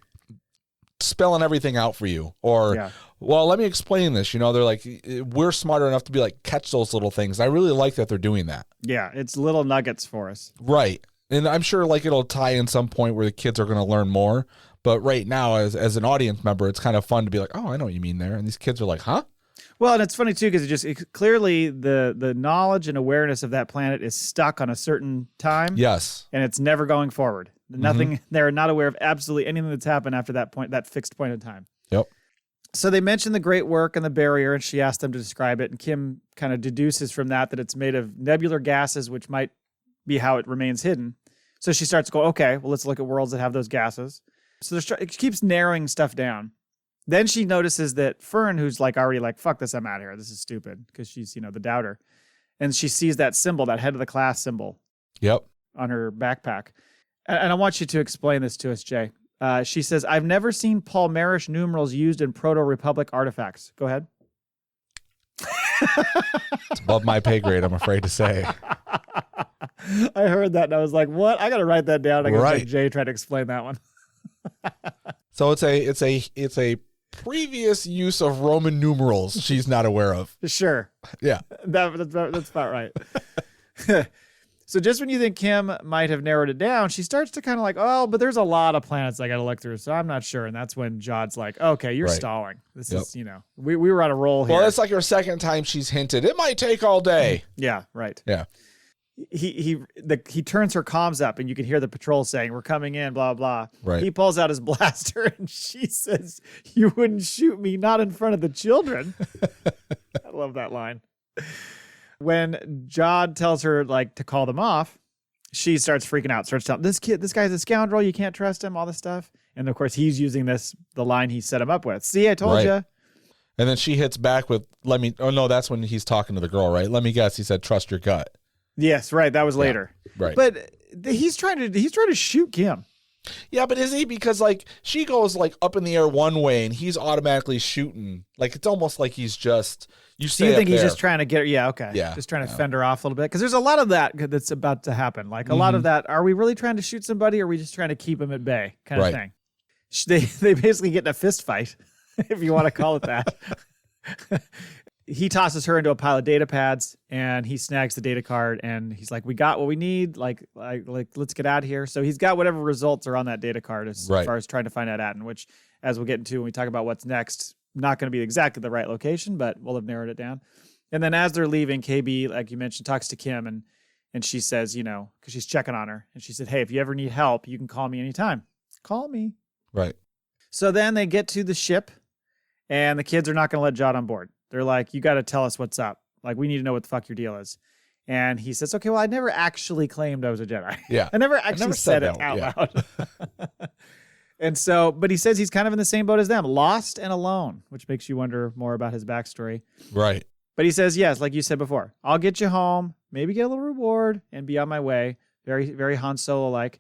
spelling everything out for you or, well, let me explain this. They're like, we're smarter enough to be like, catch those little things. I really like that they're doing that. Yeah, it's little nuggets for us. Right. And I'm sure like it'll tie in some point where the kids are going to learn more. But right now, as an audience member, it's kind of fun to be like, oh, I know what you mean there. And these kids are like, huh? Well, and it's funny, too, because clearly the knowledge and awareness of that planet is stuck on a certain time. Yes. And it's never going forward. Nothing, they're not aware of absolutely anything that's happened after that point, that fixed point in time. Yep. So they mentioned the Great Work and the barrier, and she asked them to describe it. And Kh'ymm kind of deduces from that it's made of nebular gases, which might be how it remains hidden. So she starts to go, okay, well, let's look at worlds that have those gases. So it keeps narrowing stuff down. Then she notices that Fern, who's like already like, fuck this, I'm out of here. This is stupid, because she's, the doubter. And she sees that symbol, that head of the class symbol. Yep. On her backpack. And I want you to explain this to us, Jay. She says, I've never seen Palmarish numerals used in Proto-Republic artifacts. Go ahead. It's above my pay grade, I'm afraid to say. I heard that and I was like, what? I got to write that down. I got to make Jay try to explain that one. So it's a previous use of Roman numerals she's not aware of. Sure. Yeah. That's about right. So just when you think Kh'ymm might have narrowed it down, she starts to kind of like, oh, but there's a lot of planets I got to look through, so I'm not sure. And that's when Jod's like, okay, you're stalling. This is, we were on a roll here. Well, it's like her second time she's hinted, it might take all day. Yeah, right. Yeah. He turns her comms up and you can hear the patrol saying, we're coming in, blah, blah. Right. He pulls out his blaster and she says, you wouldn't shoot me, not in front of the children. I love that line. When Jod tells her like to call them off, she starts freaking out, starts telling this guy's a scoundrel. You can't trust him, all this stuff. And of course he's using the line he set him up with. See, I told you. And then she hits back with, that's when he's talking to the girl, right? Let me guess. He said, trust your gut. Yes. Right. That was later. Right. But he's trying to shoot Kh'ymm. Yeah, but is he? Because like she goes like up in the air one way and he's automatically shooting. Like it's almost like he's just, Do you think he's just trying to get her? Yeah, okay. Yeah. Just trying to fend her off a little bit. Because there's a lot of that that's about to happen. Like a lot of that, are we really trying to shoot somebody or are we just trying to keep him at bay kind of thing? They basically get in a fist fight, if you want to call it that. He tosses her into a pile of data pads and he snags the data card and he's like, we got what we need. Like let's get out of here. So he's got whatever results are on that data card as far as trying to find out Attin, which as we'll get into when we talk about what's next, not going to be exactly the right location, but we'll have narrowed it down. And then as they're leaving, KB, like you mentioned, talks to Kh'ymm and she says, because she's checking on her. And she said, hey, if you ever need help, you can call me anytime. Call me. Right. So then they get to the ship and the kids are not going to let Jod on board. They're like, you got to tell us what's up. Like, we need to know what the fuck your deal is. And he says, okay, well, I never actually claimed I was a Jedi. Yeah. I never said it out loud. And so, but he says he's kind of in the same boat as them, lost and alone, which makes you wonder more about his backstory. Right. But he says, yes, like you said before, I'll get you home, maybe get a little reward and be on my way. Very, very Han Solo-like.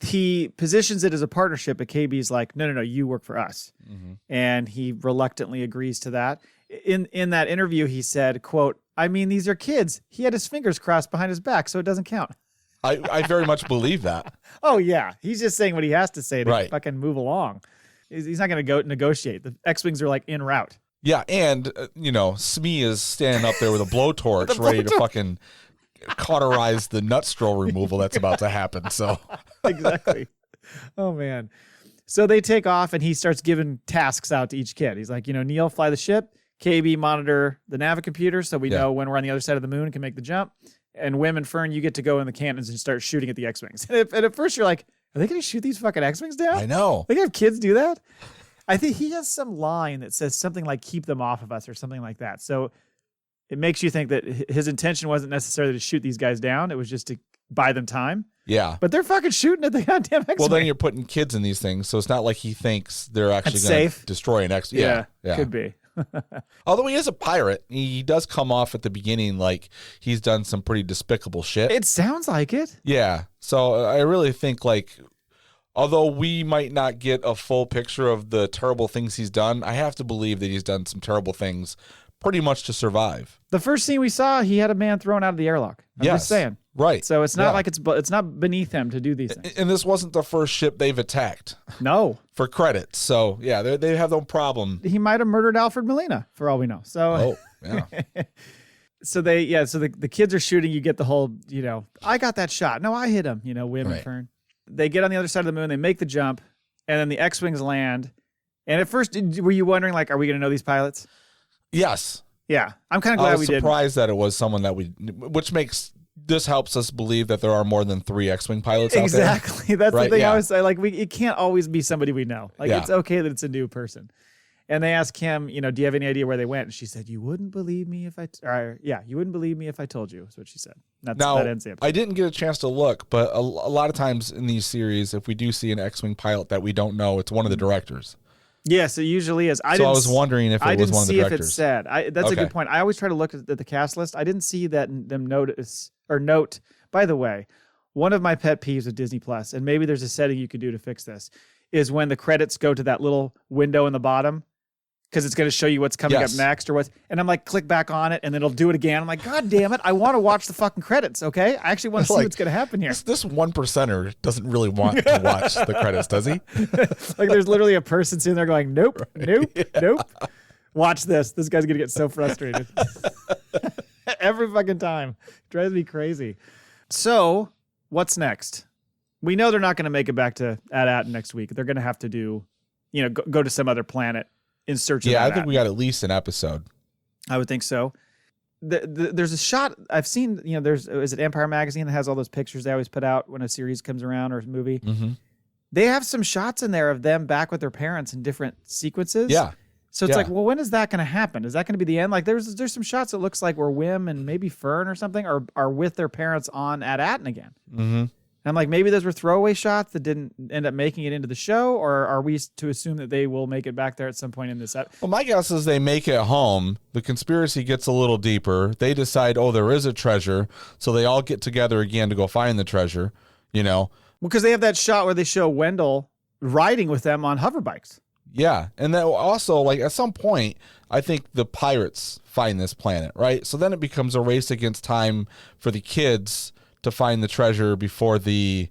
He positions it as a partnership, but KB's like, no, you work for us. Mm-hmm. And he reluctantly agrees to that. In that interview, he said, quote, I mean, these are kids. He had his fingers crossed behind his back, so it doesn't count. I very much believe that. Oh, yeah. He's just saying what he has to say to fucking move along. He's not going to go negotiate. The X-Wings are like en route. Yeah, and, Smee is standing up there with a blowtorch ready to fucking cauterize the nutstraw removal that's about to happen. So Exactly. Oh, man. So they take off, and he starts giving tasks out to each kid. He's like, Neil, fly the ship. KB, monitor the Navicomputer so we know when we're on the other side of the moon and can make the jump. And Wim and Fern, you get to go in the cannons and start shooting at the X-Wings. And at first you're like, are they going to shoot these fucking X-Wings down? I know. They have kids do that? I think he has some line that says something like, keep them off of us or something like that. So it makes you think that his intention wasn't necessarily to shoot these guys down. It was just to buy them time. Yeah. But they're fucking shooting at the goddamn X-Wing. Well, then you're putting kids in these things, so it's not like he thinks they're actually going to destroy an X-Wing. Yeah, could be. Although he is a pirate, he does come off at the beginning like he's done some pretty despicable shit. It sounds like it. Yeah. So I really think like, although we might not get a full picture of the terrible things he's done, I have to believe that he's done some terrible things pretty much to survive. The first scene we saw, he had a man thrown out of the airlock. I'm just saying. Right. So it's not like it's not beneath him to do these things. And this wasn't the first ship they've attacked. No. For credit. So, yeah, they have no problem. He might have murdered Alfred Molina, for all we know. So, yeah. So the kids are shooting. You get the whole, I got that shot. No, I hit him, Wim and Fern. They get on the other side of the moon. They make the jump. And then the X-Wings land. And at first, were you wondering, like, are we going to know these pilots? Yes. Yeah. I'm kind of glad we did. I was surprised that it was someone that which this helps us believe that there are more than 3 X-Wing pilots out there. Exactly. That's the thing I always say. Like, it can't always be somebody we know. Like, it's okay that it's a new person. And they asked Kh'ymm, do you have any idea where they went? And she said, you wouldn't believe me if you wouldn't believe me if I told you, is what she said. That ends the episode. I didn't get a chance to look, but a lot of times in these series, if we do see an X-Wing pilot that we don't know, it's one of the directors. Yes, it usually is. I was wondering if it was one of the directors. I didn't see if it said. That's a good point. I always try to look at the cast list. I didn't see them note. By the way, one of my pet peeves of Disney Plus, and maybe there's a setting you could do to fix this, is when the credits go to that little window in the bottom. because it's going to show you what's coming up next or what. And I'm like, click back on it, and then it'll do it again. I'm like, God damn it! I want to watch the fucking credits. Okay, I actually want to see what's going to happen here. This 1%er doesn't really want to watch the credits, does he? Like, there's literally a person sitting there going, nope, nope, nope. Watch this. This guy's going to get so frustrated every fucking time. Drives me crazy. So, what's next? We know they're not going to make it back to At Attin next week. They're going to have to do, go to some other planet in search of I think we got at least an episode. I would think so. There's a shot I've seen, is it Empire Magazine that has all those pictures they always put out when a series comes around or a movie? Mm-hmm. They have some shots in there of them back with their parents in different sequences. Yeah. So it's like, well, when is that going to happen? Is that going to be the end? Like, there's some shots that looks like where Kh'ymm and maybe Fern or something are with their parents on At Attin again. Mm-hmm. And I'm like, maybe those were throwaway shots that didn't end up making it into the show, or are we to assume that they will make it back there at some point in this episode? Well, my guess is they make it home. The conspiracy gets a little deeper. They decide, there is a treasure, so they all get together again to go find the treasure, Well, because they have that shot where they show Wendell riding with them on hover bikes. Yeah, and then also, like, at some point, I think the pirates find this planet, right? So then it becomes a race against time for the kids to find the treasure before I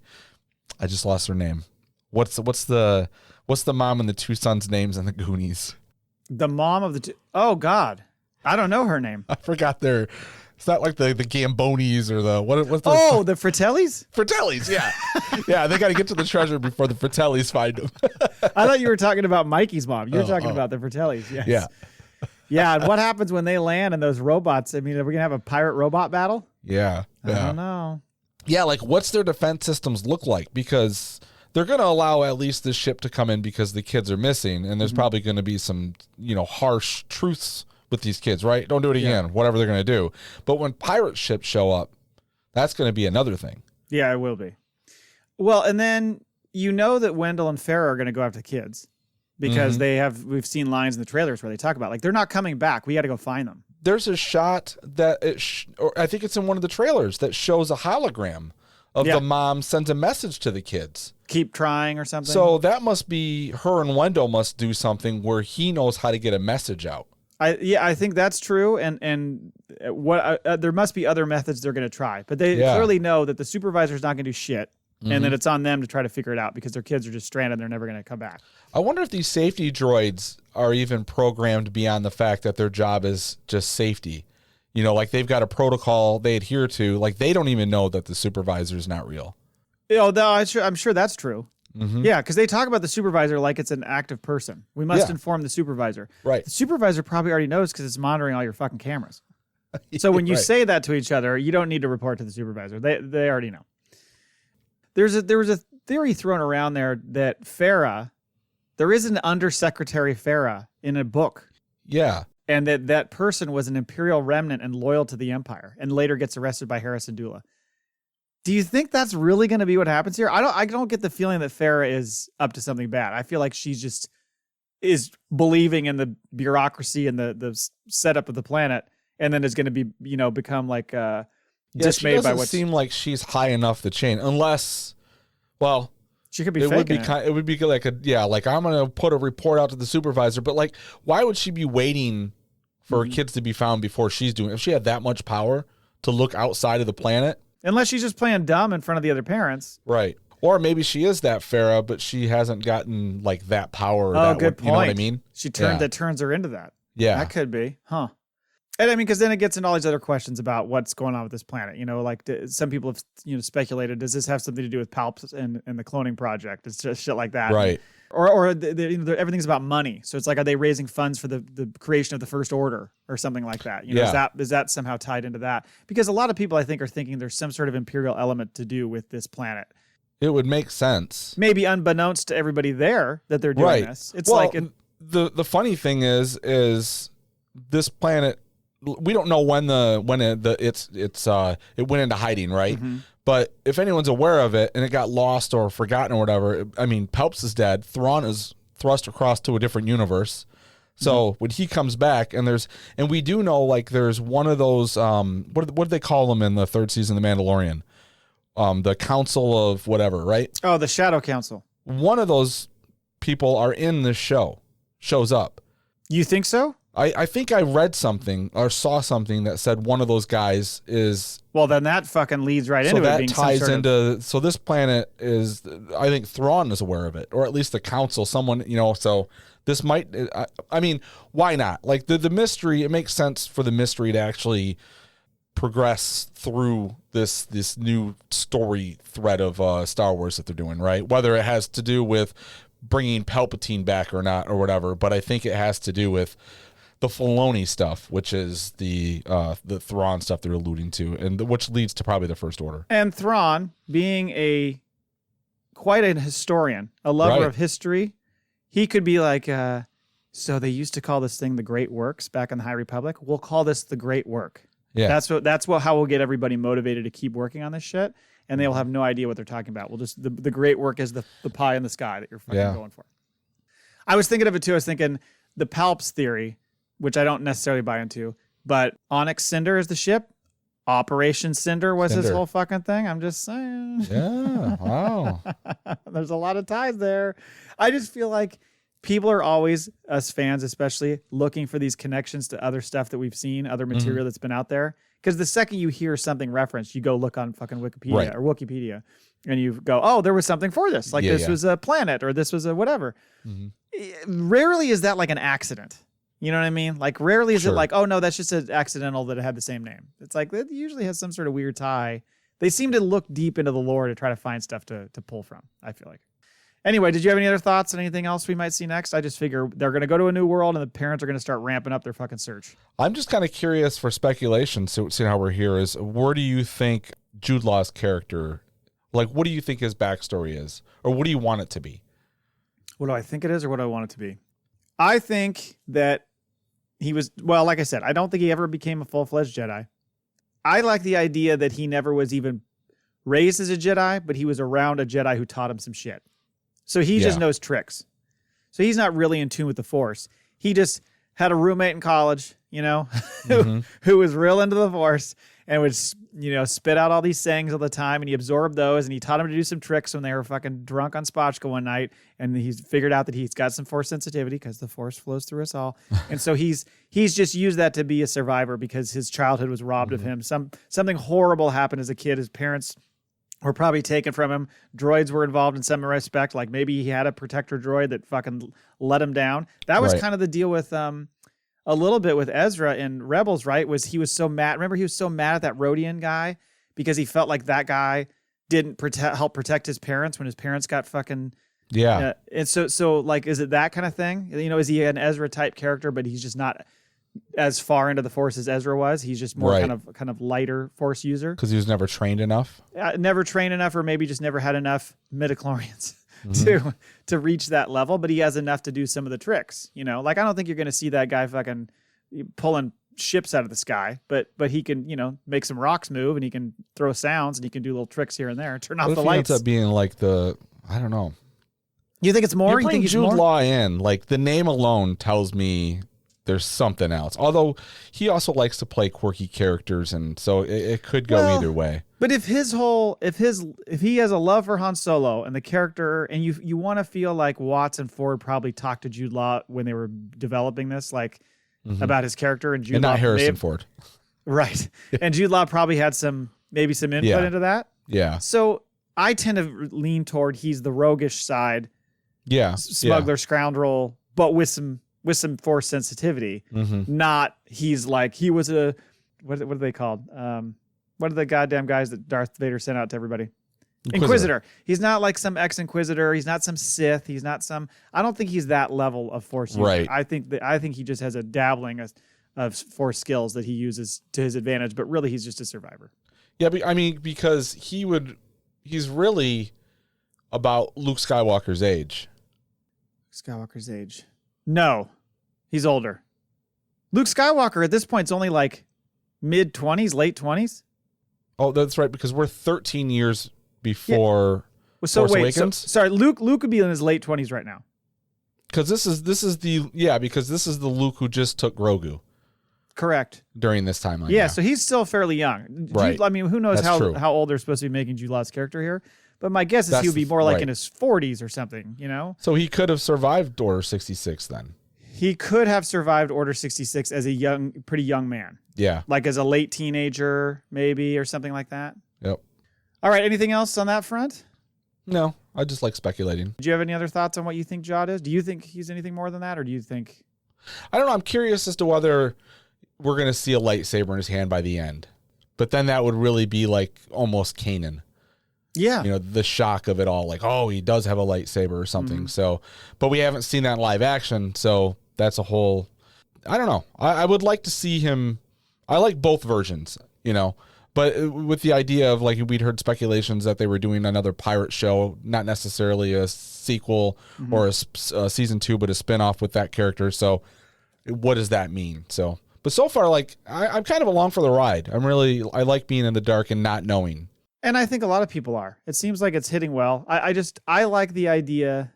just lost her name. What's the mom and the two sons' names in the Goonies? The mom of the two. Oh God, I don't know her name. I forgot their. It's not like the Gambonis or the what's the Fratellis? Fratellis, yeah. Yeah, they got to get to the treasure before the Fratellis find them. I thought you were talking about Mikey's mom. You were talking about the Fratellis. Yes. Yeah. Yeah, and what happens when they land and those robots? I mean, are we gonna have a pirate robot battle? Yeah. I don't know. Yeah, like, what's their defense systems look like? Because they're going to allow at least this ship to come in because the kids are missing, and there's probably going to be some, harsh truths with these kids, right? Don't do it again, whatever they're going to do. But when pirate ships show up, that's going to be another thing. Yeah, it will be. Well, and then that Wendell and Farrah are going to go after the kids because we've seen lines in the trailers where they talk about, like, they're not coming back. We got to go find them. There's a shot that or I think it's in one of the trailers that shows a hologram of the mom sends a message to the kids. Keep trying or something. So that must be her, and Wendell must do something where he knows how to get a message out. I think that's true, and what there must be other methods they're going to try, but they clearly know that the supervisor is not going to do shit, and that it's on them to try to figure it out because their kids are just stranded and they're never going to come back. I wonder if these safety droids are even programmed beyond the fact that their job is just safety. Like, they've got a protocol they adhere to. Like, they don't even know that the supervisor is not real. I'm sure that's true. Mm-hmm. Yeah, because they talk about the supervisor like it's an active person. We must inform the supervisor. Right. The supervisor probably already knows because it's monitoring all your fucking cameras. So when you say that to each other, you don't need to report to the supervisor. They already know. There was a theory thrown around there that there is an Undersecretary Farrah in a book. Yeah. And that person was an Imperial remnant and loyal to the Empire and later gets arrested by Harrison Dula. Do you think that's really going to be what happens here? I don't get the feeling that Farrah is up to something bad. I feel like she's just is believing in the bureaucracy and the setup of the planet, and then is going to be, become like dismayed by what seem like she's high enough the chain, unless, well, she could be. It would be like I'm going to put a report out to the supervisor, but like, why would she be waiting for kids to be found before she's doing it? If she had that much power to look outside of the planet. Unless she's just playing dumb in front of the other parents. Right. Or maybe she is that Farrah, but she hasn't gotten like that power. Good point. You know what I mean? That turns her into that. Yeah. That could be. Huh. And I mean, because then it gets into all these other questions about what's going on with this planet. Like some people have speculated, does this have something to do with Palps and the cloning project? It's just shit like that. Right. Or everything's about money. So it's like, are they raising funds for the creation of the First Order or something like that? Is that somehow tied into that? Because a lot of people, I think, are thinking there's some sort of Imperial element to do with this planet. It would make sense. Maybe unbeknownst to everybody there that they're doing this. It's the funny thing is this planet, we don't know when it went into hiding, right? Mm-hmm. But if anyone's aware of it and it got lost or forgotten or whatever, I mean, Palps is dead. Thrawn is thrust across to a different universe. So when he comes back, and we do know, like, there's one of those, what do they call them in the third season of The Mandalorian? The Council of whatever, right? Oh, the Shadow Council. One of those people are in this shows up. You think so? I think I read something or saw something that said one of those guys is. Well, then that fucking leads right into it being ties some sort into. So this planet is, I think Thrawn is aware of it, or at least the council. Someone, so this might. I mean, why not? Like the mystery. It makes sense for the mystery to actually progress through this new story thread of Star Wars that they're doing, right? Whether it has to do with bringing Palpatine back or not or whatever, but I think it has to do with the Filoni stuff, which is the Thrawn stuff they're alluding to, and which leads to probably the First Order. And Thrawn, being quite a historian, a lover of history, he could be like, so they used to call this thing the Great Works back in the High Republic. We'll call this the Great Work. Yeah, that's how we'll get everybody motivated to keep working on this shit. And they'll have no idea what they're talking about. We'll just the Great Work is the pie in the sky that you're fucking going for. I was thinking of it too. I was thinking the Palps theory, which I don't necessarily buy into, but Onyx Cinder is the ship. Operation Cinder was his whole fucking thing. I'm just saying. Yeah. Wow. There's a lot of ties there. I just feel like people are always, us fans especially, looking for these connections to other stuff that we've seen, other material that's been out there. Because the second you hear something referenced, you go look on fucking Wikipedia or Wikipedia, and you go, oh, there was something for this. Like this was a planet or this was a whatever. Rarely is that like an accident. You know what I mean? Like rarely is it like, oh no, that's just an accidental that it had the same name. It's like it usually has some sort of weird tie. They seem to look deep into the lore to try to find stuff to pull from, I feel like. Anyway, did you have any other thoughts on anything else we might see next? I just figure they're going to go to a new world and the parents are going to start ramping up their fucking search. I'm just kind of curious for speculation, so seeing how we're here, is where do you think Jude Law's character, like what do you think his backstory is? Or what do you want it to be? What do I think it is or what do I want it to be? I think that he was, well, like I said, I don't think he ever became a full-fledged Jedi. I like the idea that he never was even raised as a Jedi, but he was around a Jedi who taught him some shit. So he just knows tricks. So he's not really in tune with the Force. He just had a roommate in college, who was real into the Force and would, spit out all these sayings all the time, and he absorbed those, and he taught him to do some tricks when they were fucking drunk on Spotchka one night, and he's figured out that he's got some Force sensitivity because the Force flows through us all. And so he's just used that to be a survivor because his childhood was robbed of him. Something horrible happened as a kid. His parents were probably taken from him. Droids were involved in some respect. Like maybe he had a protector droid that fucking let him down. That was kind of the deal with a little bit with Ezra in Rebels, right? Was he was so mad. Remember, he was so mad at that Rodian guy because he felt like that guy didn't help protect his parents when his parents got fucking. Yeah. And so like, is it that kind of thing? Is he an Ezra type character, but he's just not as far into the Force as Ezra was? He's just more kind of lighter Force user. Because he was never trained enough? Never trained enough, or maybe just never had enough midichlorians to reach that level, but he has enough to do some of the tricks. Like I don't think you're going to see that guy fucking pulling ships out of the sky, but he can, make some rocks move, and he can throw sounds, and he can do little tricks here and there, turn off the lights. Ends up being like I don't know. You think it's more? You think Jude Law in, like the name alone tells me there's something else. Although he also likes to play quirky characters, and so it could go either way. But if he has a love for Han Solo and the character, and you want to feel like Watts and Ford probably talked to Jude Law when they were developing this, like about his character, and Jude and Law not Harrison Ford, right? And Jude Law probably had maybe some input into that. Yeah. So I tend to lean toward he's the roguish side. Yeah. Smuggler, scoundrel, but with some Force sensitivity. Not he was a what are they called? What are the goddamn guys that Darth Vader sent out to everybody? Inquisitor. He's not like some ex-Inquisitor. He's not some Sith. He's not some. I don't think he's that level of Force user. Right. I think he just has a dabbling of Force skills that he uses to his advantage. But really, he's just a survivor. Yeah, but, I mean, because he's really about Luke Skywalker's age. Skywalker's age. No, he's older. Luke Skywalker at this point is only like mid-20s, late 20s. Oh, that's right, because we're 13 years before Force Awakens. Luke would be in his late 20s right now. Because this is the Luke who just took Grogu. Correct. During this timeline. Yeah, so he's still fairly young. Right. I mean, who knows how old they're supposed to be making Jude Law's character here. But my guess is he would be more like in his 40s or something, So he could have survived Order 66 then. He could have survived Order 66 as a pretty young man. Yeah. Like as a late teenager, maybe, or something like that. Yep. All right. Anything else on that front? No, I just like speculating. Do you have any other thoughts on what you think Jod is? Do you think he's anything more than that, or do you think... I don't know. I'm curious as to whether we're going to see a lightsaber in his hand by the end. But then that would really be like almost Kanan. Yeah. You know, the shock of it all. Like, oh, he does have a lightsaber or something. Mm-hmm. So, but we haven't seen that in live action. So that's a whole... I don't know. I would like to see him... I like both versions, you know. But with the idea of, like, we'd heard speculations that they were doing another pirate show, not necessarily a sequel or a season 2, but a spinoff with that character. So what does that mean? So, but so far, like, I'm kind of along for the ride. I like being in the dark and not knowing. And I think a lot of people are. It seems like it's hitting well. I like the idea.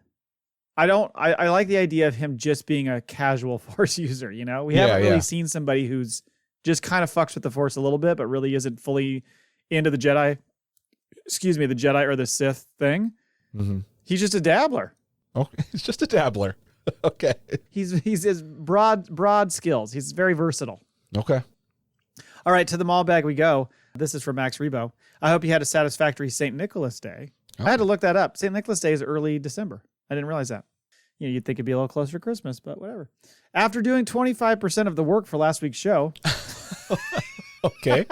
I like the idea of him just being a casual Force user, you know? We haven't really seen somebody who's just kind of fucks with the Force a little bit, but really isn't fully into the Jedi or the Sith thing. Mm-hmm. He's just a dabbler. Oh, he's just a dabbler. Okay. He's his broad skills. He's very versatile. Okay. All right, to the Maul Bag we go. This is from Max Rebo. I hope you had a satisfactory St. Nicholas Day. Oh. I had to look that up. St. Nicholas Day is early December. I didn't realize that. You know, you'd think it'd be a little closer to Christmas, but whatever. After doing 25% of the work for last week's show. Okay.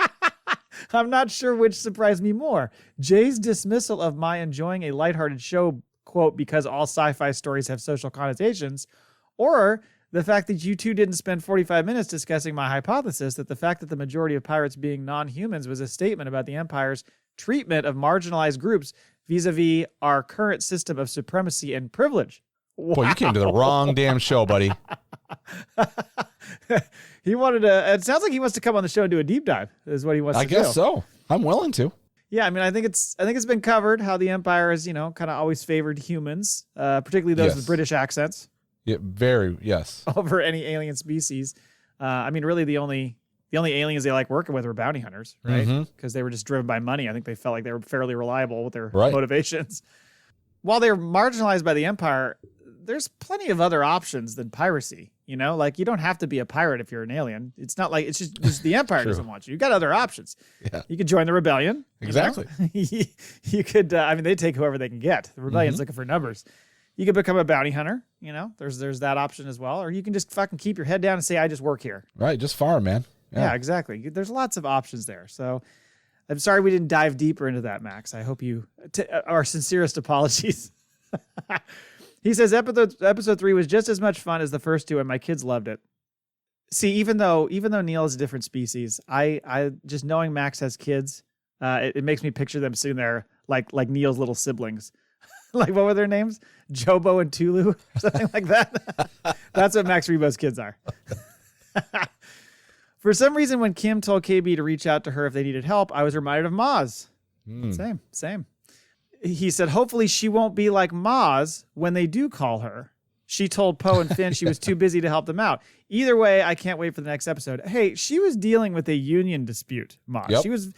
I'm not sure which surprised me more. Jay's dismissal of my enjoying a lighthearted show, quote, because all sci-fi stories have social connotations, or the fact that you two didn't spend 45 minutes discussing my hypothesis that the fact that the majority of pirates being non-humans was a statement about the Empire's treatment of marginalized groups vis-a-vis our current system of supremacy and privilege. Wow. Boy, you came to the wrong damn show, buddy. He wanted to. It sounds like he wants to come on the show and do a deep dive. Is what he wants to do. I guess so. I'm willing to. Yeah, I mean, I think it's been covered how the Empire has, kind of always favored humans, particularly those with British accents. Yeah, yes. Over any alien species. I mean, really, the only aliens they like working with were bounty hunters, right? Because they were just driven by money. I think they felt like they were fairly reliable with their motivations. While they're marginalized by the Empire, there's plenty of other options than piracy. You know, like you don't have to be a pirate if you're an alien. It's not like it's just the Empire doesn't want you. You've got other options. Yeah. You could join the rebellion. Exactly. You could, they take whoever they can get. The rebellion's looking for numbers. You could become a bounty hunter. You know, there's that option as well. Or you can just fucking keep your head down and say, I just work here. Right. Just farm, man. Yeah, exactly. There's lots of options there. So I'm sorry we didn't dive deeper into that, Max. I hope our sincerest apologies. He says episode 3 was just as much fun as the first 2, and my kids loved it. See, even though Neil is a different species, I just knowing Max has kids, it makes me picture them sitting there like Neil's little siblings. Like, what were their names? Jobo and Tulu, or something like that. That's what Max Rebo's kids are. For some reason, when Kh'ymm told KB to reach out to her if they needed help, I was reminded of Maz. Same. He said, hopefully she won't be like Maz when they do call her. She told Poe and Finn she was too busy to help them out. Either way, I can't wait for the next episode. Hey, she was dealing with a union dispute, Maz. Yep.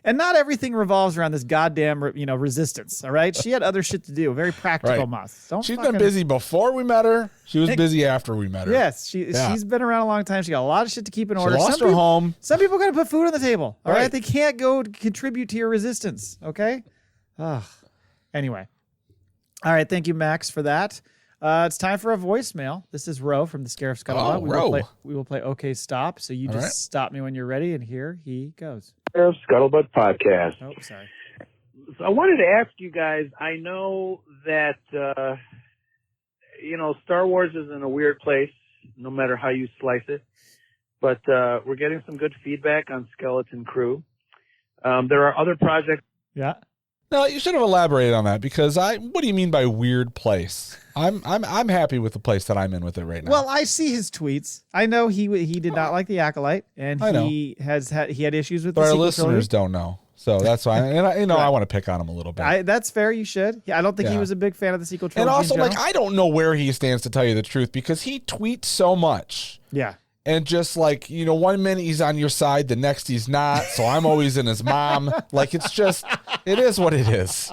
And not everything revolves around this goddamn, resistance, all right? She had other shit to do. Very practical, Maz. She's been busy before we met her. She was busy after we met her. Yes, she's been around a long time. She got a lot of shit to keep in order. She lost her home. Some people got to put food on the table, all right? They can't go contribute to your resistance, okay? Anyway. All right. Thank you, Max, for that. It's time for a voicemail. This is Ro from the Scarif Scuttlebutt. We will play OK Stop. So you stop me when you're ready. And here he goes. Scarif Scuttlebutt podcast. Oh, sorry. So I wanted to ask you guys, I know that, Star Wars is in a weird place, no matter how you slice it. But we're getting some good feedback on Skeleton Crew. There are other projects. Yeah. No, you should have elaborated on that because what do you mean by weird place? I'm happy with the place that I'm in with it right now. Well, I see his tweets. I know he did not like the Acolyte, and he had issues with. But the our sequel listeners trilogy. Don't know, so that's why. And I want to pick on him a little bit. That's fair. You should. I don't think he was a big fan of the sequel trilogy. And also, I don't know where he stands to tell you the truth because he tweets so much. Yeah. And just like, 1 minute he's on your side, the next he's not. So I'm always in his mom. Like, it is what it is.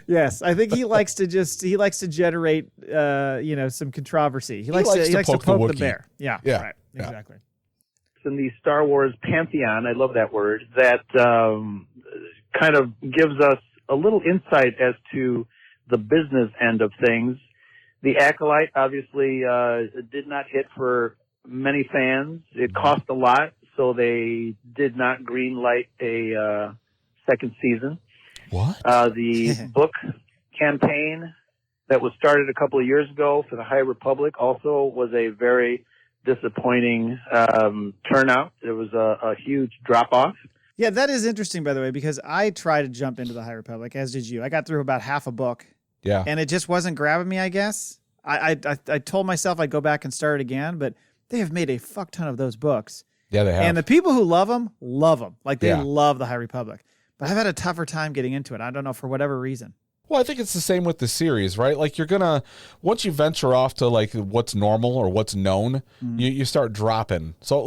Yes, I think he likes to generate, some controversy. He likes to poke the bear. Yeah, right, exactly. In the Star Wars pantheon, I love that word, that kind of gives us a little insight as to the business end of things. The Acolyte obviously did not hit for many fans. It cost a lot, so they did not greenlight a second season. What? The book campaign that was started a couple of years ago for the High Republic also was a very disappointing turnout. There was a huge drop-off. Yeah, that is interesting, by the way, because I tried to jump into the High Republic, as did you. I got through about half a book. Yeah. And it just wasn't grabbing me, I guess. I told myself I'd go back and start it again, but they have made a fuck ton of those books. Yeah, they have. And the people who love them. Like, they love the High Republic. But I've had a tougher time getting into it. I don't know, for whatever reason. Well, I think it's the same with the series, right? Like, once you venture off to like what's normal or what's known, you start dropping. So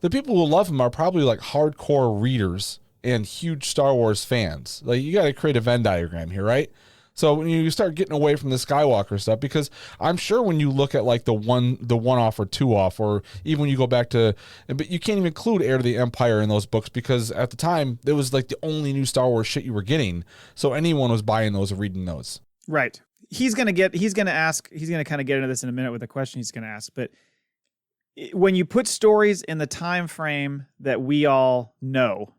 the people who love them are probably like hardcore readers and huge Star Wars fans. Like, you got to create a Venn diagram here, right? So when you start getting away from the Skywalker stuff, because I'm sure when you look at like the one off or two off, or even when you go back to, but you can't even include Heir to the Empire in those books because at the time it was like the only new Star Wars shit you were getting. So anyone was buying those or reading those. Right. He's going to kind of get into this in a minute with a question he's going to ask. But when you put stories in the time frame that we all know,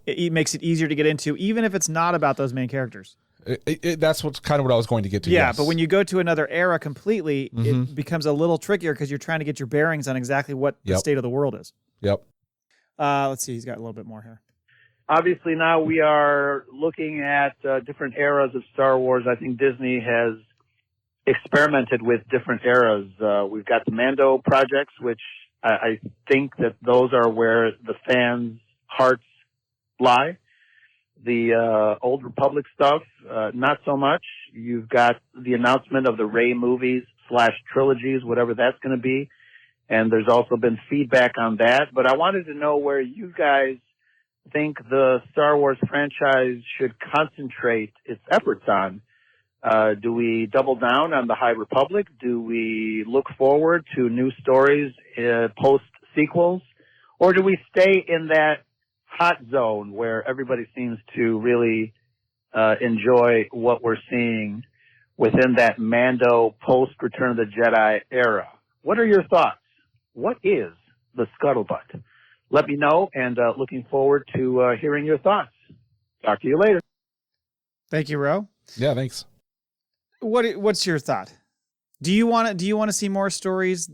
it makes it easier to get into, even if it's not about those main characters. That's what I was going to get to. Yeah, yes. But when you go to another era completely, it becomes a little trickier because you're trying to get your bearings on exactly what the state of the world is. Yep. Let's see. He's got a little bit more here. Obviously, now we are looking at different eras of Star Wars. I think Disney has experimented with different eras. We've got the Mando projects, which I think that those are where the fans' hearts lie. The Old Republic stuff, not so much. You've got the announcement of the Rey movies / trilogies, whatever that's going to be. And there's also been feedback on that. But I wanted to know where you guys think the Star Wars franchise should concentrate its efforts on. Do we double down on the High Republic? Do we look forward to new stories post-sequels? Or do we stay in that hot zone where everybody seems to really enjoy what we're seeing within that Mando post-Return of the Jedi era? What are your thoughts? What is the scuttlebutt? Let me know, and looking forward to hearing your thoughts. Talk to you later. Thank you, Ro. Yeah, thanks. What's your thought? Do you want to see more stories?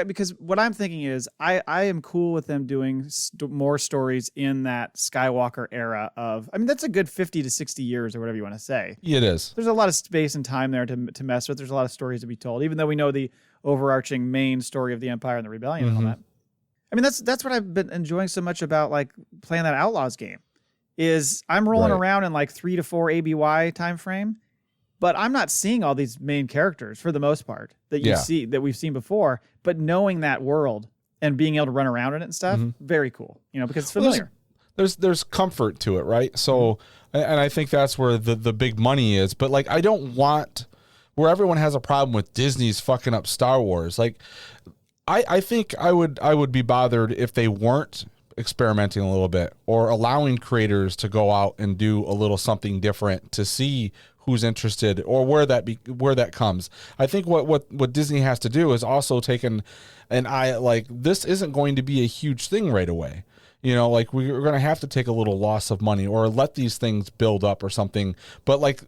Because what I'm thinking is I am cool with them doing more stories in that Skywalker era of, I mean, that's a good 50 to 60 years or whatever you want to say. It is. There's a lot of space and time there to mess with. There's a lot of stories to be told, even though we know the overarching main story of the Empire and the Rebellion and all that. I mean, that's what I've been enjoying so much about like playing that Outlaws game is I'm rolling around in like 3 to 4 ABY time frame. But I'm not seeing all these main characters for the most part that we've seen before. But knowing that world and being able to run around in it and stuff, very cool. Because it's familiar. Well, there's comfort to it, right? So, and I think that's where the big money is. But like, I don't want where everyone has a problem with Disney's fucking up Star Wars. Like, I think I would be bothered if they weren't experimenting a little bit or allowing creators to go out and do a little something different to see who's interested or where that comes. I think what Disney has to do is also take an eye at like, this isn't going to be a huge thing right away. Like we're going to have to take a little loss of money or let these things build up or something. But like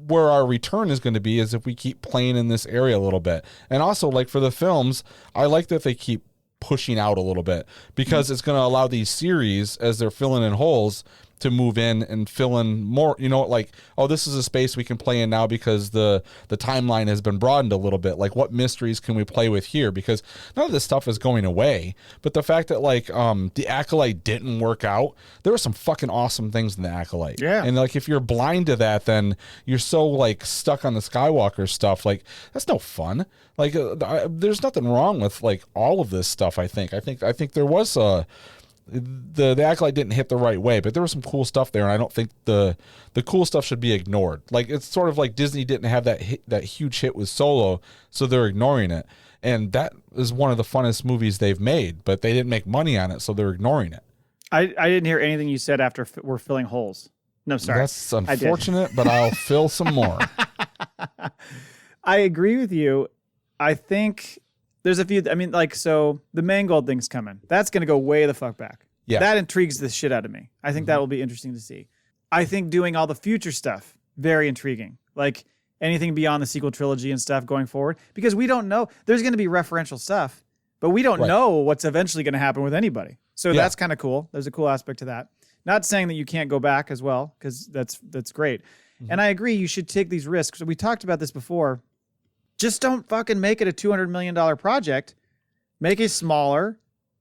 where our return is going to be is if we keep playing in this area a little bit. And also like for the films, I like that they keep pushing out a little bit because it's going to allow these series as they're filling in holes to move in and fill in more, like, oh, this is a space we can play in now because the timeline has been broadened a little bit. Like, what mysteries can we play with here? Because none of this stuff is going away. But the fact that, like, the Acolyte didn't work out, there were some fucking awesome things in the Acolyte. Yeah. And, like, if you're blind to that, then you're so, like, stuck on the Skywalker stuff. Like, that's no fun. Like, there's nothing wrong with, like, all of this stuff, I think. I think there was the Acolyte didn't hit the right way, but there was some cool stuff there, and I don't think the cool stuff should be ignored. Like, it's sort of like Disney didn't have that huge hit with Solo, so they're ignoring it. And that is one of the funnest movies they've made, but they didn't make money on it, so they're ignoring it. I didn't hear anything you said after we're filling holes. No, sorry. That's unfortunate, but I'll fill some more. I agree with you. I think there's a few, so the Mangold thing's coming. That's going to go way the fuck back. Yeah. That intrigues the shit out of me. I think that will be interesting to see. I think doing all the future stuff, very intriguing. Like anything beyond the sequel trilogy and stuff going forward, because we don't know. There's going to be referential stuff, but we don't know what's eventually going to happen with anybody. So that's kind of cool. There's a cool aspect to that. Not saying that you can't go back as well, because that's great. Mm-hmm. And I agree, you should take these risks. So we talked about this before. Just don't fucking make it a $200 million project. Make a smaller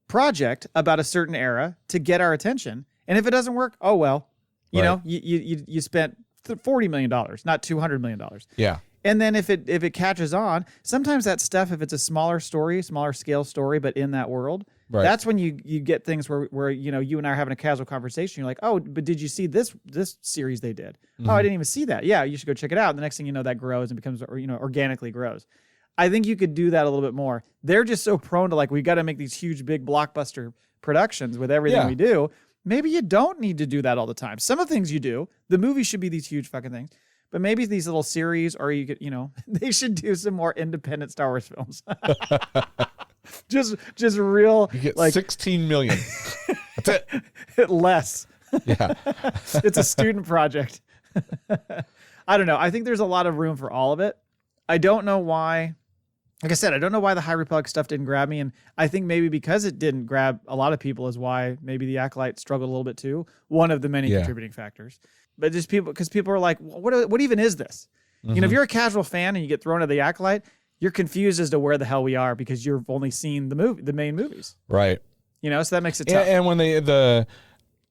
project about a certain era to get our attention. And if it doesn't work, oh well. You know, you spent $40 million, not $200 million. Yeah. And then if it catches on, sometimes that stuff, if it's a smaller story, smaller scale story, but in that world, that's when you get things where you and I are having a casual conversation. You're like, oh, but did you see this series they did? Mm-hmm. Oh, I didn't even see that. Yeah, you should go check it out. And the next thing you know, that grows and becomes, organically grows. I think you could do that a little bit more. They're just so prone to, like, we got to make these huge, big blockbuster productions with everything we do. Maybe you don't need to do that all the time. Some of the things you do, the movie should be these huge fucking things. But maybe these little series, or you could, they should do some more independent Star Wars films. just real. You get like 16 million. That's it. Less. Yeah. It's a student project. I don't know. I think there's a lot of room for all of it. I don't know why. Like I said, I don't know why the High Republic stuff didn't grab me. And I think maybe because it didn't grab a lot of people is why maybe the Acolyte struggled a little bit too. One of the many contributing factors. But just because people are like, what even is this? Mm-hmm. If you're a casual fan and you get thrown to the Acolyte, you're confused as to where the hell we are because you've only seen the main movies. Right. So that makes it tough. And when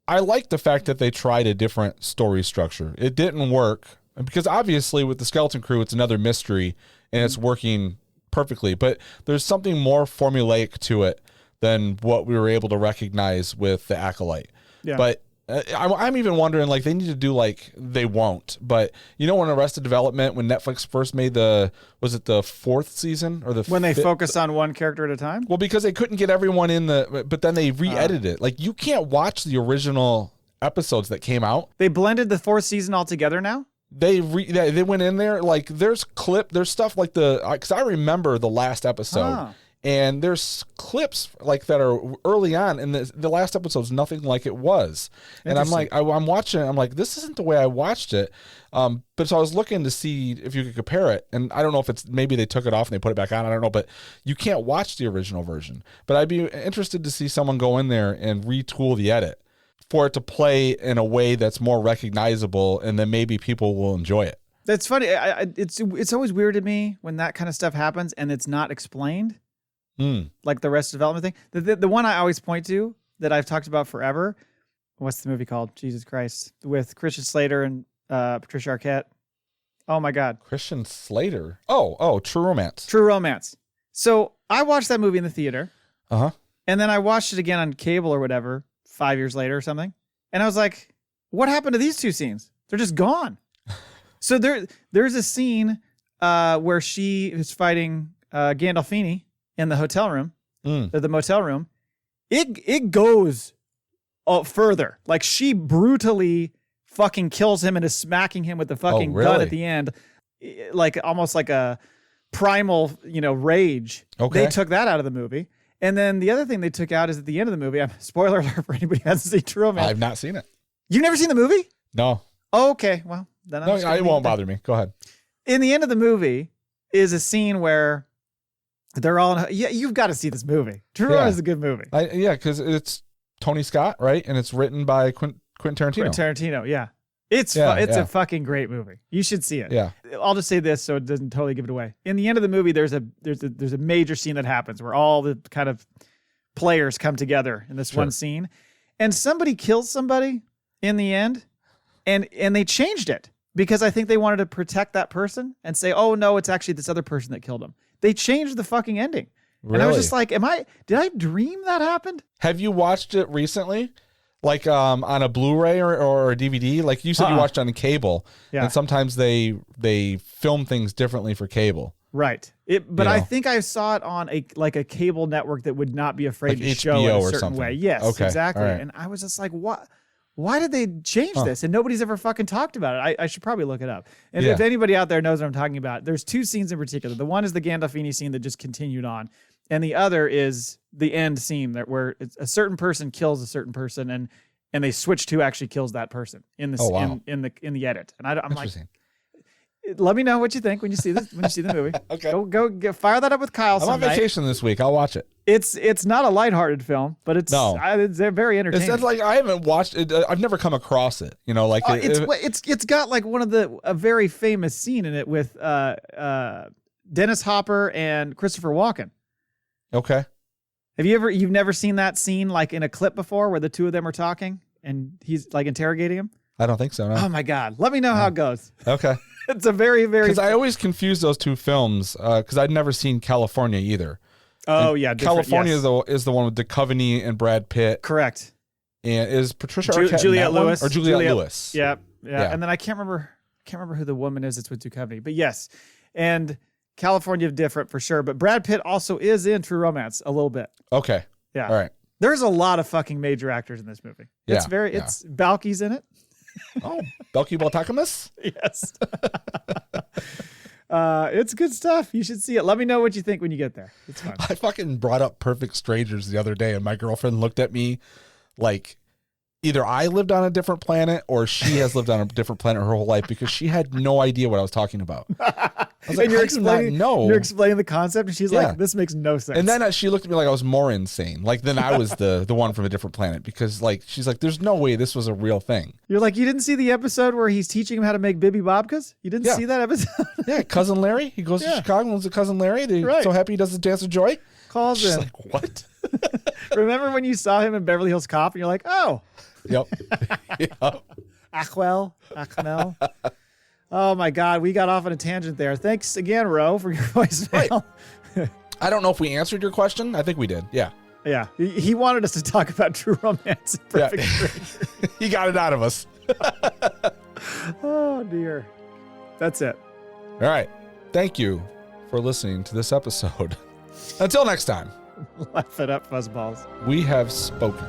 I like the fact that they tried a different story structure. It didn't work because obviously with the Skeleton Crew, it's another mystery and it's working perfectly, but there's something more formulaic to it than what we were able to recognize with the Acolyte. Yeah. But I'm even wondering, like, they need to do, like, they won't. But when Arrested Development, when Netflix first made was it the 4th season or when they focus on one character at a time? Well, because they couldn't get everyone in but then they re-edited it. Like, you can't watch the original episodes that came out. They blended the 4th season all together now? They went in there, like, there's stuff like because I remember the last episode, and there's clips like that are early on, and the last episode's nothing like it was. And I'm like, I'm watching it, I'm like, this isn't the way I watched it. But so I was looking to see if you could compare it, and I don't know if it's maybe they took it off and they put it back on. I don't know, but you can't watch the original version. But I'd be interested to see someone go in there and retool the edit for it to play in a way that's more recognizable, and then maybe people will enjoy it. That's funny. It's always weird to me when that kind of stuff happens and it's not explained, like the Arrested Development thing. The one I always point to that I've talked about forever, what's the movie called? Jesus Christ. With Christian Slater and Patricia Arquette. Oh, my God. Christian Slater? Oh, True Romance. True Romance. So I watched that movie in the theater. Uh-huh. And then I watched it again on cable or whatever, 5 years later or something. And I was like, what happened to these two scenes? They're just gone. So there's a scene where she is fighting Gandolfini in the hotel room, or the motel room. It goes further. Like, she brutally fucking kills him and is smacking him with the fucking gun at the end. Like, almost like a primal, rage. Okay. They took that out of the movie. And then the other thing they took out is at the end of the movie. Spoiler alert for anybody who hasn't seen True Romance. I've not seen it. You've never seen the movie? No. Oh, okay. Well, then it won't bother me. Go ahead. In the end of the movie is a scene where they're all you've got to see this movie. True Romance is a good movie. Because it's Tony Scott, right? And it's written by Quentin Tarantino. Quentin Tarantino, yeah. It's a fucking great movie. You should see it. Yeah. I'll just say this so it doesn't totally give it away. In the end of the movie, there's a major scene that happens where all the kind of players come together in this one scene, and somebody kills somebody in the end, and they changed it because I think they wanted to protect that person and say, oh no, it's actually this other person that killed him. They changed the fucking ending. Really? And I was just like, did I dream that happened? Have you watched it recently? Like on a Blu-ray or a DVD? Like you said you watched on a cable. Yeah. And sometimes they film things differently for cable. Right. But I think I saw it on a cable network that would not be afraid like to HBO show it a certain something. way. Yes, okay. Exactly. Right. And I was just like, what? Why did they change this? And nobody's ever fucking talked about it. I should probably look it up. And if anybody out there knows what I'm talking about, there's two scenes in particular. The one is the Gandolfini scene that just continued on. And the other is the end scene where a certain person kills a certain person and they switch to actually kills that person in the in the edit. And I'm like, let me know what you think when you see this when you see the movie. Okay, go fire that up with Kyle. I'm on vacation this week. I'll watch it. It's not a lighthearted film, but it's very entertaining. It's like I haven't watched it. I've never come across it. You know, like it's got like one of a very famous scene in it with Dennis Hopper and Christopher Walken. Okay. You've never seen that scene like in a clip before where the two of them are talking and he's like interrogating him? I don't think so. No. Oh my God. Let me know how it goes. Okay. It's a very, very... Because I always confuse those two films because I'd never seen California either. Oh, yeah. California is the one with Duchovny and Brad Pitt. Correct. And is Patricia Arquette Juliette Lewis. Or Juliette Lewis. Yeah. And then I can't remember who the woman is that's with Duchovny. But yes. And California different for sure. But Brad Pitt also is in True Romance a little bit. Okay. Yeah. All right. There's a lot of fucking major actors in this movie. It's it's Balky's in it. Oh, Belky Baltakamus? Yes. It's good stuff. You should see it. Let me know what you think when you get there. It's fun. I fucking brought up Perfect Strangers the other day, and my girlfriend looked at me like either I lived on a different planet or she has lived on a different planet her whole life because she had no idea what I was talking about. I was like, you're explaining the concept, and she's like, "This makes no sense." And then she looked at me like I was more insane. Like then I was the one from a different planet because like she's like, "There's no way this was a real thing." You're like, "You didn't see the episode where he's teaching him how to make Bibi Babkas? You didn't see that episode?" Yeah, Cousin Larry. He goes to Chicago and lives with Cousin Larry. They're so happy he does the Dance of Joy. Calls she's in. Like, what? Remember when you saw him in Beverly Hills Cop and you're like, "Oh." Yep. Achmel. Oh my God, we got off on a tangent there. Thanks again, Ro, for your voicemail. Right. I don't know if we answered your question. I think we did. Yeah. Yeah. He wanted us to talk about True Romance and Perfect Stranger. He got it out of us. Oh dear. That's it. All right. Thank you for listening to this episode. Until next time. Laugh it up, fuzzballs. We have spoken.